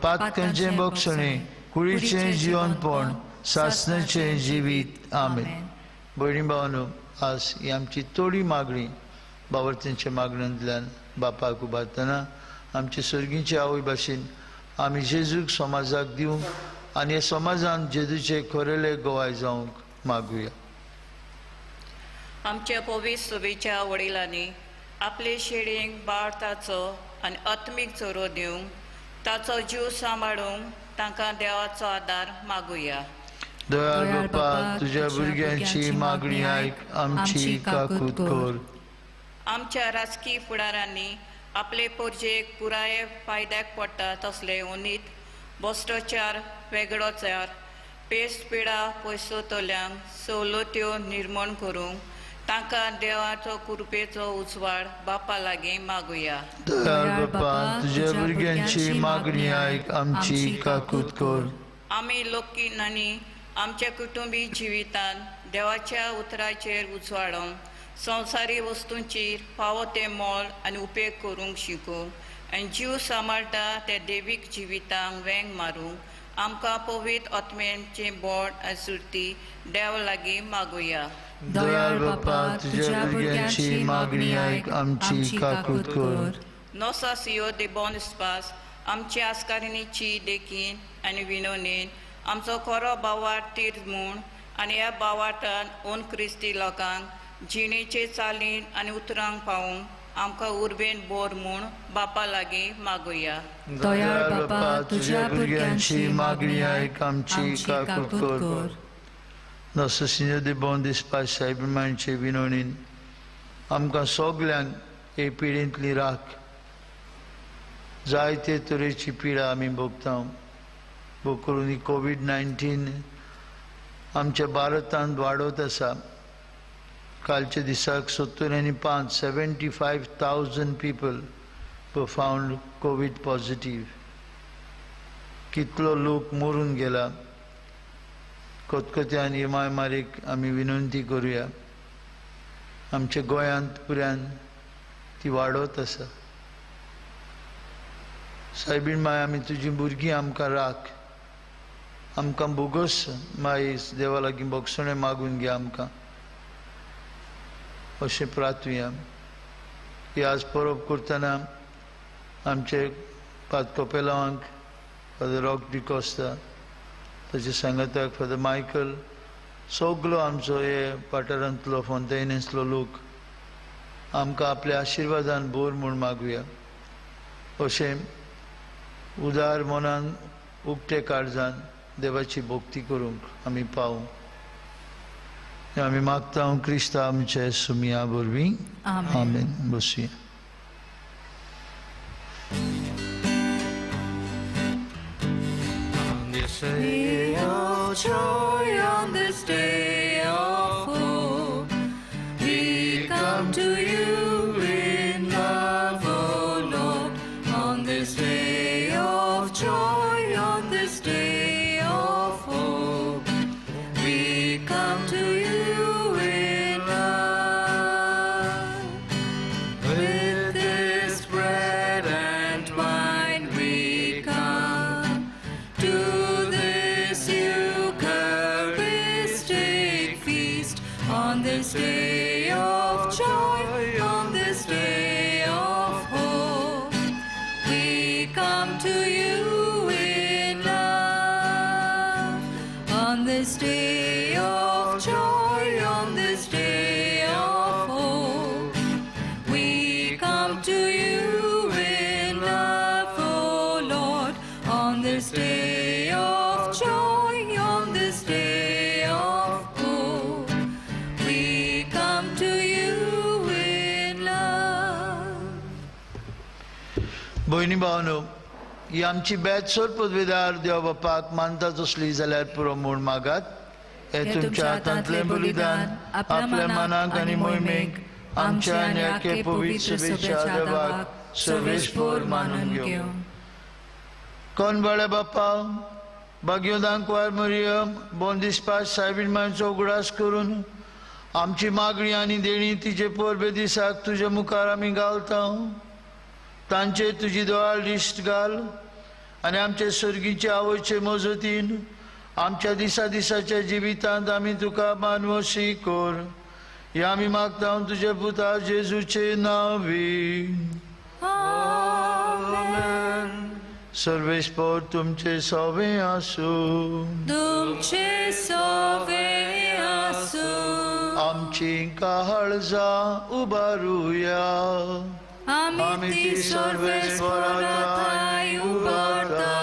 पातकांचें भक्षणे, कुडीचें जिवंतपण, सासणेचें जिवीत. आमेन. भयणी भावांनो, आज ही आमची थोडी मागणी भावार्थांच्या मागण्यांतल्यान बापाक उबारतना आमचे सर्गीचे आवय भाशेन आमी जेजूक समाजाक दिवंक आनी ह्या समाजान जेजूचे खरेले गोवाय जावंक मागुया. आमच्या पवित्र सभेच्या वडिलांनी आपले शेडींक बाळताचो आनी आत्मीक चोरो दिवंक ताचो जीव सांबाळूंक तांकां देवाचो आदार मागुया. दयाळ बापा, तुज्या भुरग्यांची मागणी आयक, आमची काकूत कर. आमच्या राजकीय फुडाऱ्यांनी आपले पोरजेक पुराय फायद्याक पडटा तसले उनीत भ्रश्टाचार वेगळोचार पेस्ट पिडा पयसो तोल्यांक सवलत्यो निर्माण करूंक तांकां देवाचो कृपेचो उजवाड बापा लागीं मागुया. दयाळ बापा, तुज्या भुरग्यांची मागणी आयक, आमची काकूत कर. आमी लोकीनांनी आमच्या कुटुंबी जिवितान देवाच्या उतराचेर उजवाडोंक संवसारी वस्तूंचेर फावो ते मोल आनी उपेग करूंक शिकूंक आनी जीव सांबाळटा ते देवीक जिवितांक वेंग मारूंक आमकां पवित्र आत्म्याचे बोड आनी सुरती देव लागीं मागुया. दयाळ बापा, तुज्या भुरग्यांची मागणी आयक, आमची काकूत कर. Nossa Senhor de Bom Espaço, आमची आस्कारिणीची देखीन आनी विनवणेन आमचो खरो भावार्थ तीर्थ म्हूण आनी ह्या भावार्थान ओन क्रिस्ती लोकांक जिणेचे चालीन आनी उतरांक पावूंक आमकां उर्बेन बोर म्हूण बापा लागीं मागुया. दयाळ बापा, तुज्या भुरग्यांची मागणी आयक, आमची काकूत कर. Nosso Senhor de Bom Espaço, सायबीणचे विनवणेन आमकां सगल्यांक हे पिडेंतली राख. जायते तरेची पिडा आमी भोगता. भोग करून ही कोविड-19 आमच्या भारतांत वाडत आसा. कालच्या दिसाक 75,000 people were found COVID positive. कितलो लोक मरून गेला. कोतकोत्यान ही महामारीक आमी विनंती करुया. आमच्या गोंयांत पुऱ्यान ती वाडत आसा. सायबीण माय, आमी तुजी भुरगीं आमकां राख. आमकां बोगस माय देवा लागीं भक्षणे मागून घे आमकां अशें प्रार्थुया. ही आज परब करतना आमचे पातकोपेलावांक फादर रॉक डिकोस्ता, ताचे सांगाताक फादर मायकल, सगलो आमचो हे वाठारांतलो फोंतेनेंतलो लोक आमकां आपल्या आशिर्वादान भर म्हूण मागुया. अशें उदार मनान उक्ते काळजान देवाची भक्ती करूंक आमी पावूं. आमी मागता क्रिस्ता आमचे सुमिया वरवीं. आमेन. बसुया. Day of joy, on this day of hope, we come to you in love, O Lord. On this day of joy, on this day of hope, we come to you in love. With this bread and wine we come to this Eucharistic feast. On this day of joy, on this day of hope, we come to you in love. On this day of joy, on this day of hope, we come to you in love, O Lord. On this day of joy, on this day of hope, we come to you in love. भयणी भावनो, ही आमची बेतसोर पदवीदार देव बापाक मानता तसली जाल्यार पुरो म्हूण मागात. हे तुमच्या हातांतलें बलिदान आपल्या मनाक आनी मोहिमेक आमच्या आनी आख्खे पवित्र सभेच्या देवाक सर्वेस्पोर मानून घेवं. कोण बळे बापा, भाग्योदान कुवार मरियम, बोन दिसपास सायबीण मांचो उगडास करून आमची मागणी आनी देणी तिचे पोरबे दिसाक तुजे मुखार आमी घालता. तांचे तुजी दोळाळ दिश्ट घाल आनी आमचे सर्गीचे आवयचे मजतीन आमच्या दिसा दिसाच्या जिवितांत आमी तुका मानवशी कोर. हे आमी मागता तुजे पुता जेजूचे नांवीन. सर्वेस्पोर तुमचे सोवे आसूं. तुमचे सोवे आसूं. आमची काळजां उबारुया. आमी ती सर्वेस्पराक उबारता.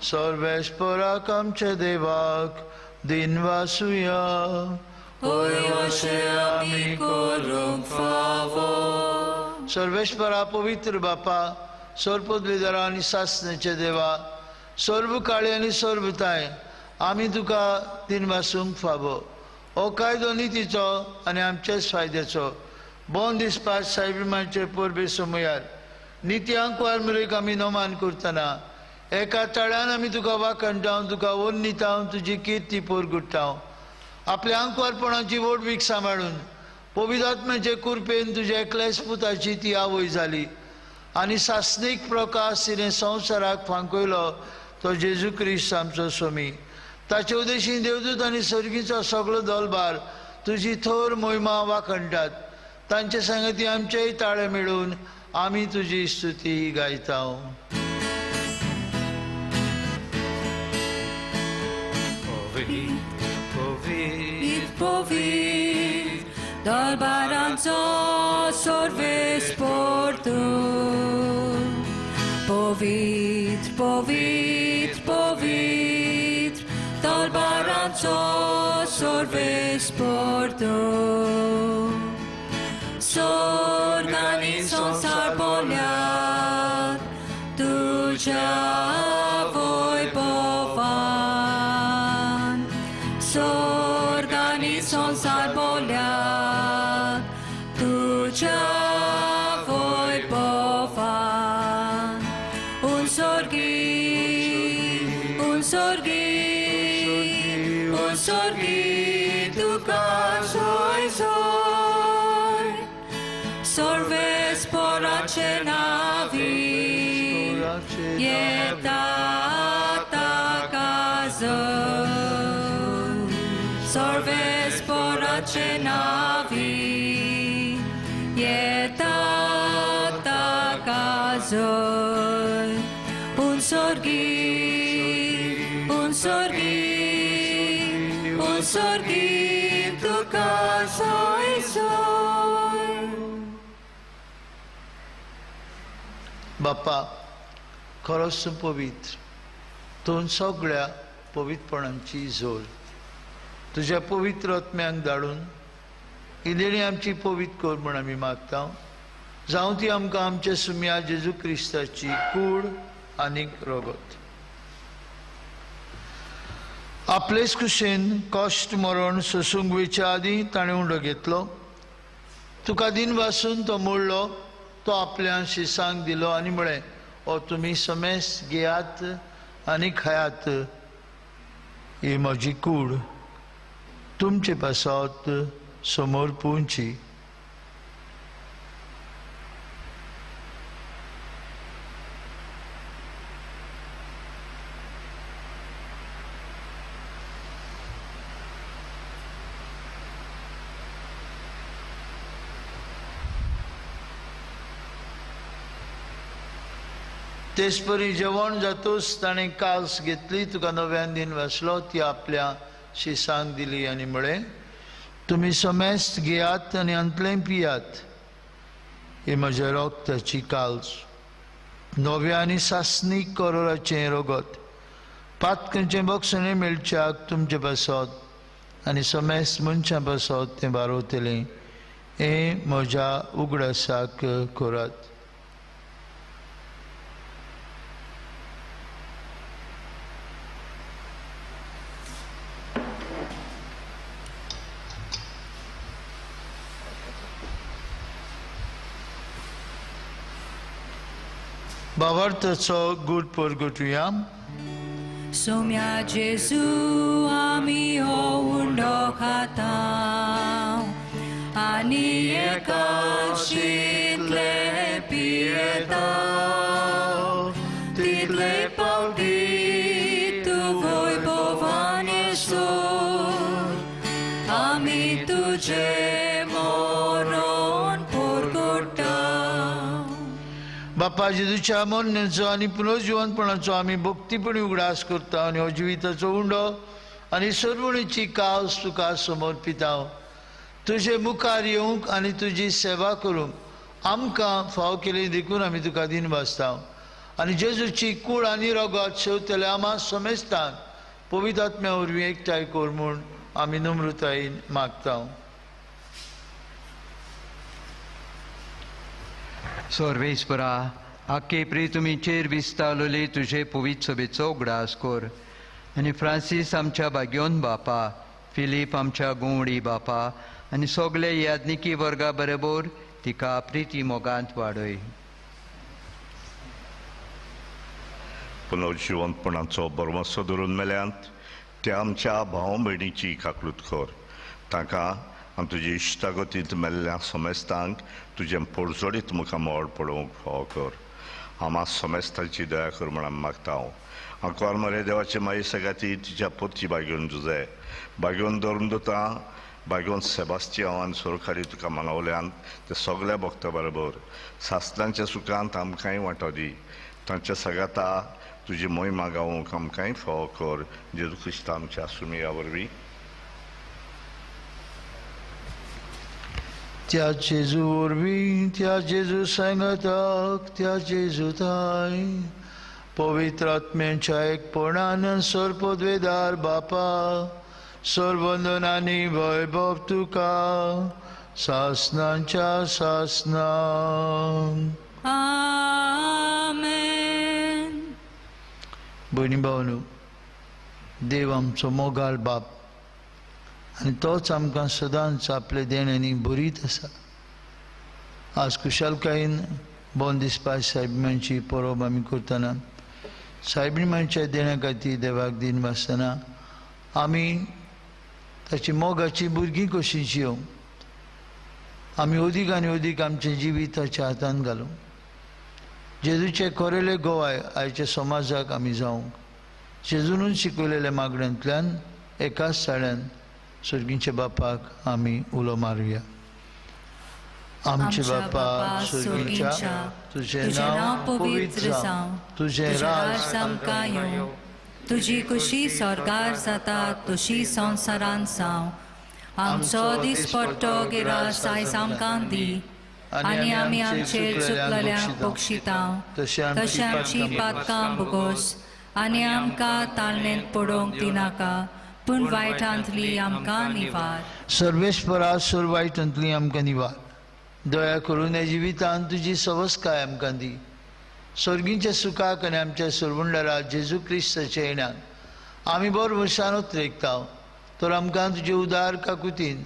सर्वेस्पराक आमच्या देवाक दिनवासुया. होय अशें आमी करूंक फावो. सर्वेस्परा पवित्र बापा, सर्वपदवीदारा आनी सासणेचे देवा, सर्व काळी आनी सर्वताय आमी तुका दिनवासूंक फावो. हो कायदो नितीचो आनी आमचेच फायद्याचो बोन दिसपास सायबीमांचे पोरबे समयार नित्यांक वार मेरेक आमी नोमान करतना एका तळ्यान आमी तुका वाखणटाव, तुका वन्निताव, तुजी किर्ती पोरगुट्टाव. आपल्या अंकवारपणाची वडवीक सांबाळून पवित्रात्म्याचे कृपेन तुज्या एकल्याच पुताची ती आवय जाली आनी सासनीक प्रकाश तिणें संवसाराक फांकयलो तो जेजू क्रिस्त आमचो स्वामी. ताचे उदेशी देवदूत आनी सर्गीचो सगळो दलबार तुजी थोर मोहिमा वाखणटात. तांचे संगती आमचेय ताळे मेळून आमी तुजी स्तुती गायता. Povit, dall'baranzo sorvespor tu. Povit, povit, povit, dall'baranzo sorvespor tu. S'organizon sarboleat, tuja voi povan. S'organizon sarboleat, tuja voi povan. Un sorgi, tu casoi soi. Sorves por acenavi, ietata casă. Sorves por acenavi, ietata casă. Un sorgi, tu casoi soi. बाप्पा खरोच पवित्र, तूं सगळ्या पवित्रपणांची झोल तुझ्या पवित्र आत्म्यांक धाडून ही देणी आमची पवित्र कर म्हूण आमी मागता जावं ती आमकां आमच्या सुम्या जेजू क्रिस्ताची कूड आनीक रगत आपलेच कुशेन कश्ट मरण सोसूंक वयच्या आदीं ताणें उंडो घेतलो तुका दिन वासून तो मोडलो तो आपल्या शिसांक दिलो आनी म्हळें ओ तुमी समेस्त घेयात आनी खायात ही म्हजी कूड तुमचे पासत समोर पोवची तेच परी जेवण जातूच ताणें कास घेतली तुका नव्यान दिन वाचलो ती आपल्या शिसांक दिली आनी म्हळें तुमी समेस्त घेयात आनी अंतलें पियात ही म्हज्या रोगताची काल्स नव्या आनी सासणीक करोराचें रगत पातकांचें बक्षणें मेळच्याक तुमचे पासत आनी समेस्त मनशां पासत तें बारोवतलें हें म्हज्या उगडासाक करात भावार्थाचो गूढ परगटुया सोम्या जेजू आमी हो उंडो खाता आनी एकाशीतले पियेता तितले पावटी तूं वैभवान येशूर आमी तुजे मरण परगटा बापा जेजूच्या मोन्नेचो आनी पुनर्जिवनपणाचो आमी भक्तीपणी उगडास करता आनी हो जिविताचो उंडो आनी सरवणीची कास तुका समर्पिता तुजे मुखार येवंक आनी तुजी सेवा करूंक आमकां फाव केली देखून आमी तुका दिन वाचता आनी जेजूची कूड आनी रगत शेवतले आमा समेस्तान पवित्र आत्म्या वरवीं एकठांय कर म्हूण आमी नम्रतायेन मागता सर्वेस्परा आख्खे प्री तुमी चेर विस्तारलोली तुजे पवित्र सभेचो उगडास कर आनी फ्रांसीस आमच्या भाग्योन बापा फिलीप आमच्या गोवडी बापा आनी सगळे याज्ञिकी वर्गा बरोबर तिका प्रिती मोगांत वाडय पुनर्जिवनपणाचो बरमसो धरून मेल्यांत त्या आमच्या भाव भयणीची काकूट कर ताका आनी तुजे इश्टागतींत मेल्ल्या समेस्तांक तुजें पडजोडीत मुखार मोड पडोवंक फाव कर आमा समेस्ताची दया कर म्हण मागता हांव कोरमरे देवाचे माई सगाती तिच्या पोतची बागेवन जुजे बागेवन धरून दोता बागेवन सेबास्टियाव आनी सोरखारी तुका मानवल्यान ते सगळ्या भक्ता बरोबर सासणांच्या सुखांत आमकांय वांटो दी तांच्या सगाता तुजी मोहिमा गावूंक आमकांय फाव कर जेजू क्रिस्त आमच्या सुमिया वरवीं त्या जेजू वरवीं त्या जेजू सांगाताक त्या जेजूताय पवित्र आत्म्याच्या एकपणान सर्पद्वेदार बापा सर्वंदन आनी वैभव तुका सासनांच्या सासना आमेन भयणी भावनो देव आमचो मोगाळ बाप आनी तोच आमकां सदांच आपले देण्यांनी भरीत आसा आज कुशालकायेन बोन दिसपाय सायबिमांची परब आमी करतना सायबिमांच्या देण्या खातीर देवाक दिन वाचतना आमी ताची मोगाची भुरगीं कशीं जियोंक आमी अदीक आनी अदीक आमचें जिवीत ताच्या हातांत घालूंक जेजूचे खरेले गोवाय आयच्या समाजाक आमी जावंक जेजूनूच शिकयलेल्या मागण्यांतल्यान एकाच साड्यान सर्गींच्या बापाक आमी उलो मारुया आमचे बापा सर्गींच्या तुझें नांव पवित्र जावं तुझें राज आमकां येवं तुजी कुशी स्वर्गार जाता तशी संवसारांत जावं आमचो दिसपट्टो गिरास आयज आमकां दी आनी आमी आमचेर चुकलेल्यांक बक्षिता तशें आमची पातकां भोगोस आनी आमकां ताळणेंत पडोवंक दिनाका पूण वायटांतली आमकां निवार. सर्वेस्परा सुरवाईटांतली आमकां निवार. दया करून ह्या जिवितांत तुजी सवस्काय आमकां दी. स्वर्गीच्या सुखाक आनी आमच्या सुरवंडरा जेजू क्रिस्ताच्या येण्याक आमी बरो वर्षानूच रेखता. तर आमकां तुजे उदार काकुतीन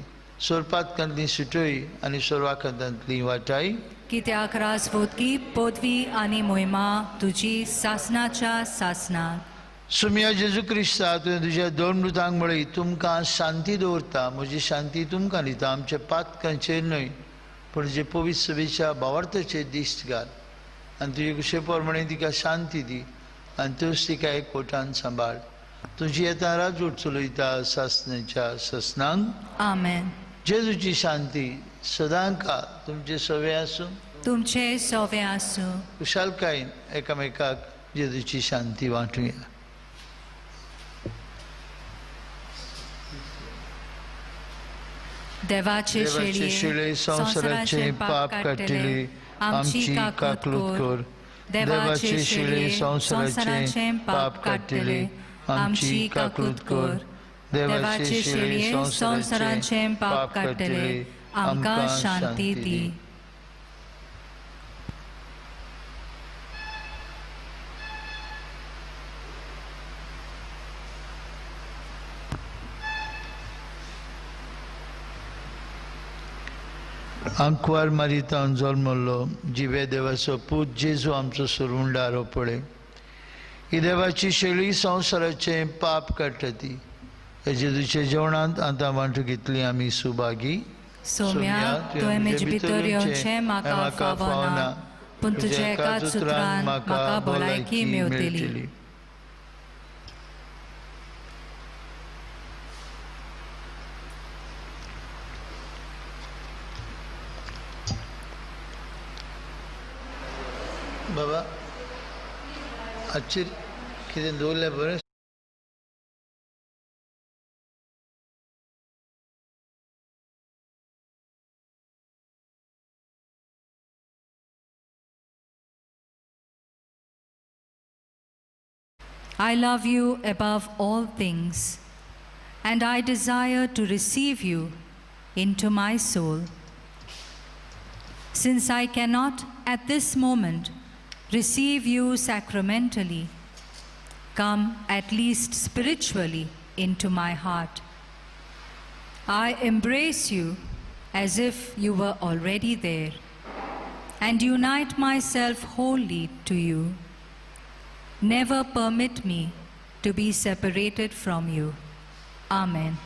सोरपातकांतली सुटय आनी सोरवाकांतांतली वाटाय. कित्याक राजवोदकी पदवी आनी मोहिमा तुजी सासनाच्या सासनाक. सुम्या जेजू क्रिस्ता तुवें तुज्या दोन मृतांक म्हळी तुमकां शांती दवरता. म्हजी शांती तुमकां दिता. आमच्या पातकांचेर न्हय पूण तुजे पवित्र सभेच्या भावार्थाचेर दिश्ट घाल आनी तुजे कुशे प्रमाणे तिका शांती दी आनी तूंच तिका एक कोटान सांबाळ. तुजी येता राजवट चलयता सासनाच्या ससनांक. आमेन. जेजूची शांती सदांका तुमचे सवे आसूं. तुमचे सोवे आसूं. कुशालकायेन एकामेकाक जेजूची शांती वांटुया. देवाचे शेळये संवसाराचे पाप काडटले आमची काकूत कर. देवाचे शेळये संवसाराचे पाप काडटले आमची काकूत कर. देवाचे शेळये संवसाराचे पाप काडटले आमकां शांती दी. आंकवार मारितावन जल्मलो जिवे देवाचो पूत जेजू आमचो सुरवंडारो पळय. ही देवाची शेळी संवसाराचे पाप काडटा ती. हे जेजूच्या जेवणांत आतां वांटू घेतली आमी सुभागी. सोम्या तुवें म्हजे भितर येवचें म्हाका फावना पूण तुज्या एकाच उतरान म्हाका भलायकी मेवतली. बाबा आजचेर कितें दवरलें बरें. I love you above all things, and I desire to receive you into my soul. Since I cannot at this moment receive you sacramentally, come at least spiritually into my heart. I embrace you as if you were already there, and unite myself wholly to you. Never permit me to be separated from you. Amen.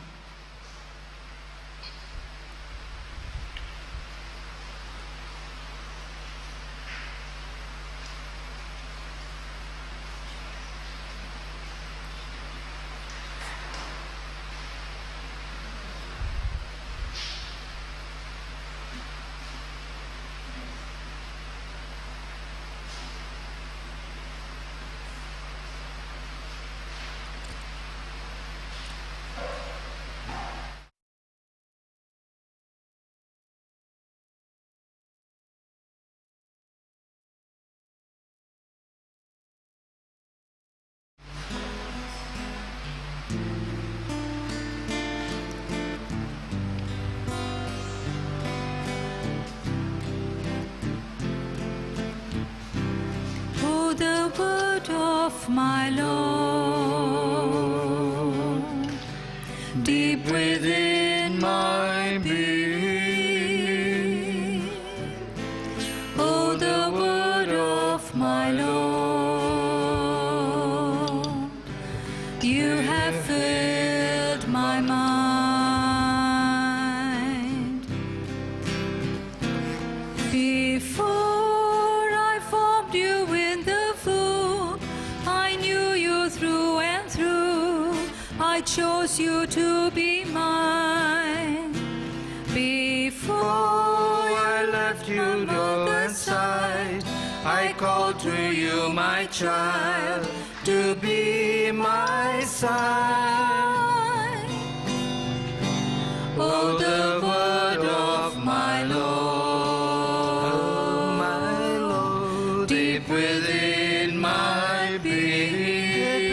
The word of my Lord, deep within my being. Oh, the word of my Lord, you have filled my mind. Before I chose you to be mine. Before I left your mother's side, I called to you, my child, to be my side. Oh, the word of my Lord, deep within my being.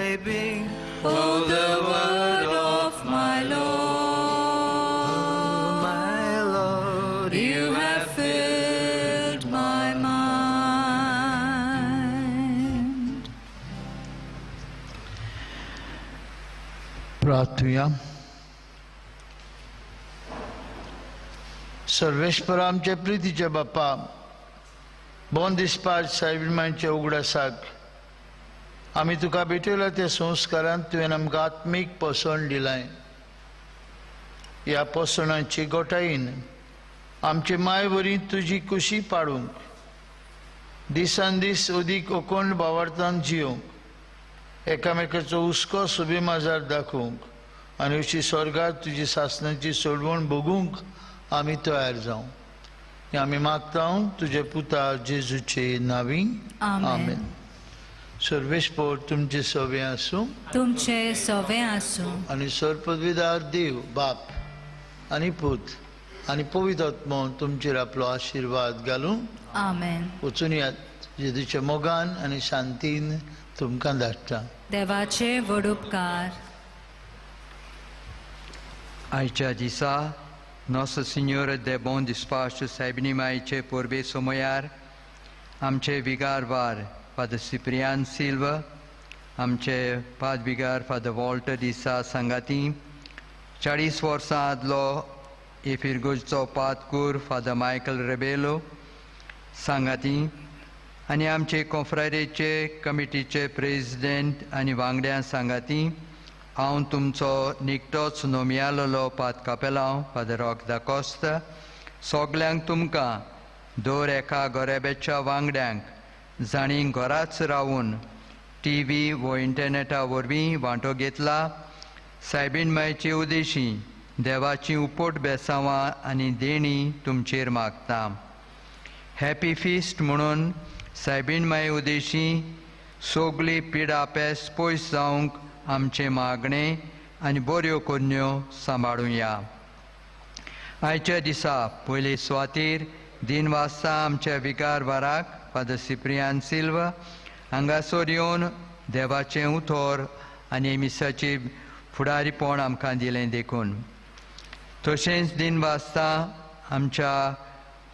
may be. O the word of my Lord, My Lord, you have filled my mind. प्रार्थूया. Sarveshwar आमचे प्रितीचे बाप्पा, bone दिसपार सायबिमांच्या उगडासाक आमी तुका भेटयला त्या संस्कारांत तुवें आमकां आत्मीक पोसण दिलाय. ह्या पोसणाची गोठायेन आमचे मायवरी तुजी कुशी पाडूंक, दिसान दीस अदीक अखंड भावार्थान जियोंक, एकामेकाचो हुस्को सुबे माजार दाखोवंक आनी अशी स्वर्गात तुजी सासणाची सोडवण भोगूंक आमी तयार जावं. हें आमी मागता तुजे पुता जेजूचे नांवी. आमेन. सर्वेस्पर तुमचे सवे आसूं तुमचे सवे आसूं आनी सर्वपदवीदार देव बाप आनी पूत आनी पवित्र आत्मो तुमचेर आपलो आशिर्वाद घालूं. आमेन. वचून यात जेजूच्या मोगान आनी शांतीन तुमकां धाडटा. देवाचे व्हड उपकार. आयच्या दिसा Nosso Senhora de Bom Despacho Saibni Maiche Porbe Somoyar, Amche Vigarvar, Father Ciprian Silva, Amche Pad Vigar, Father Walter Disa Sangati, 40 वर्सां आदलो एफिरगोजचो पातकूर फादर मायकल रेबेलो सांगाती आनी आमचे कॉन्फ्ररेचे कमिटीचे प्रेसिडेंट आनी वांगड्यां सांगाती हांव तुमचो निकटोच नोमियालोलो पात कापेलांव फादर रॉक दा कोस्ता सगल्यांक तुमकां दोर एका गोरेबेच्या वांगड्यांक जाणी घराच रावून टीव्ही वो इंटरनेटा वरवीं वांटो घेतला सायबीण मायचे उदेशी देवाची उपोट बेसांवां आनी देणी तुमचेर मागता. हॅपी फिस्ट म्हणून सायबीण माय उदेशी सोगली पिडा पेस पयस जावंक आमचे मागणे आनी बऱ्यो कन्यो सांबाळुया. आयच्या दिसा पयले सुवातेर दिनवासता आमच्या विकारवाराक फादर सिप्रियान सिल्वा हांगासर येवन देवाचें उतर आनी मिसाची फुडारीपण आमकां दिलें देखून. तशेंच दिनवासता आमच्या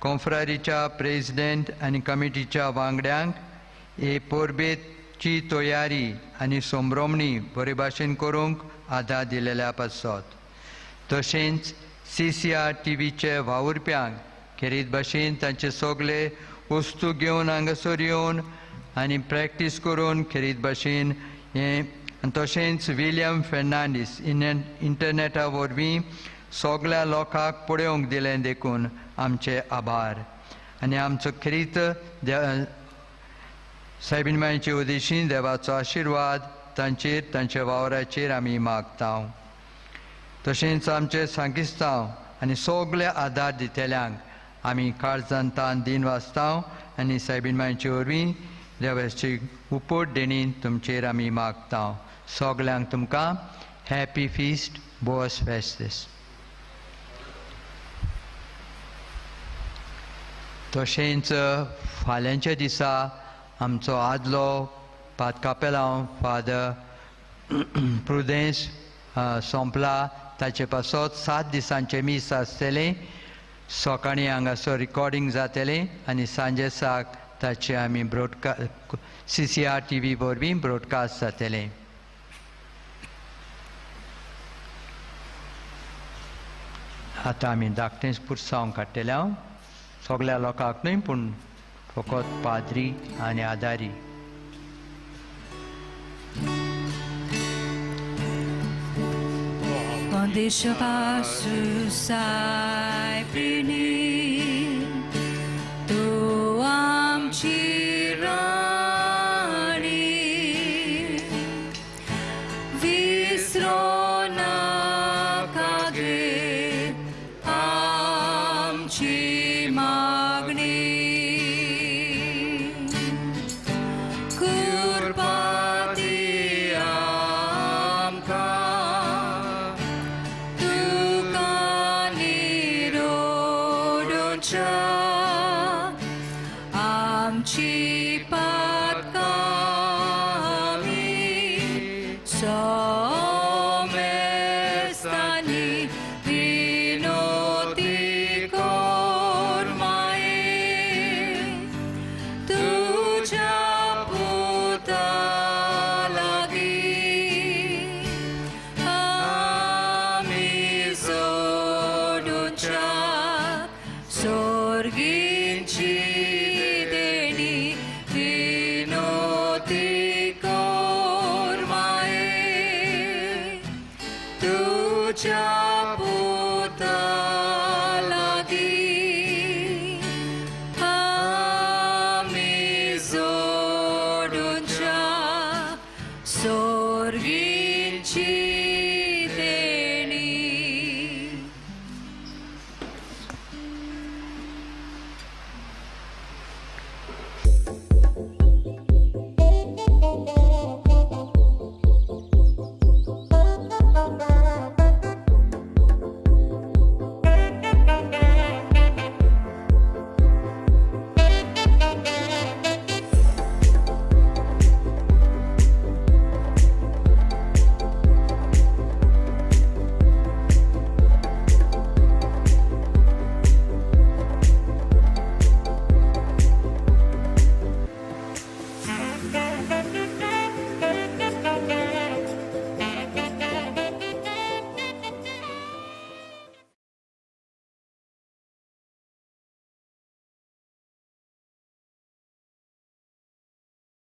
कॉन्फ्ररीच्या प्रेसिडेंट आनी कमिटीच्या वांगड्यांक हे परबेची तयारी आनी संभ्रमणी बरे भाशेन करूंक आदार दिलेल्या पासत. तशेंच CCR TVचे वावुरप्यांक खेरीत भाशेन तांचे सगळे वस्तू घेवन हांगासर येवन आनी प्रॅक्टीस करून खेरीत भाशेन हें तशेंच विलियम फेर्नांडीस इंटरनेटा वरवीं सगळ्या लोकांक पळोवंक दिलें देखून आमचे आभार. आनी आमचो खेरीत सायबीण मांयचे उदेशी देवाचो आशिर्वाद तांचेर तांच्या वावराचेर आमी मागता. तशेंच आमचे सांगिस्तांव आनी सगळे आदार दितेल्यांक आमी काळजांतान दिन वाचता आनी सायबीण मांयचे वरवीं देवाची उपोट देणीन तुमचेर आमी मागता. सगल्यांक तुमकां हॅपी फिस्ट बोअस फेस्टिस. तशेंच फाल्यांच्या दिसा आमचो आदलो पात कापेलांव फादर प्रुदेंस सोंपला. ताचे पासत 7 दिसांचे मीस आसतलें. सकाळीं हांगासर रिकॉर्डिंग जातलें आनी सांजे साक ताचे आमी ब्रॉडकास्ट CCR TV वरवीं ब्रॉडकास्ट जातलें. आतां आमी धाकटेंच पुरसांव काडटले सगळ्या लोकांक न्हय पूण फकत पाद्री आनी आदारी. Deixa passo sai prini tu amchi rani visrona kage amchi magni kurpati amka लागीं आमी जोडूनच्या सोर्गीची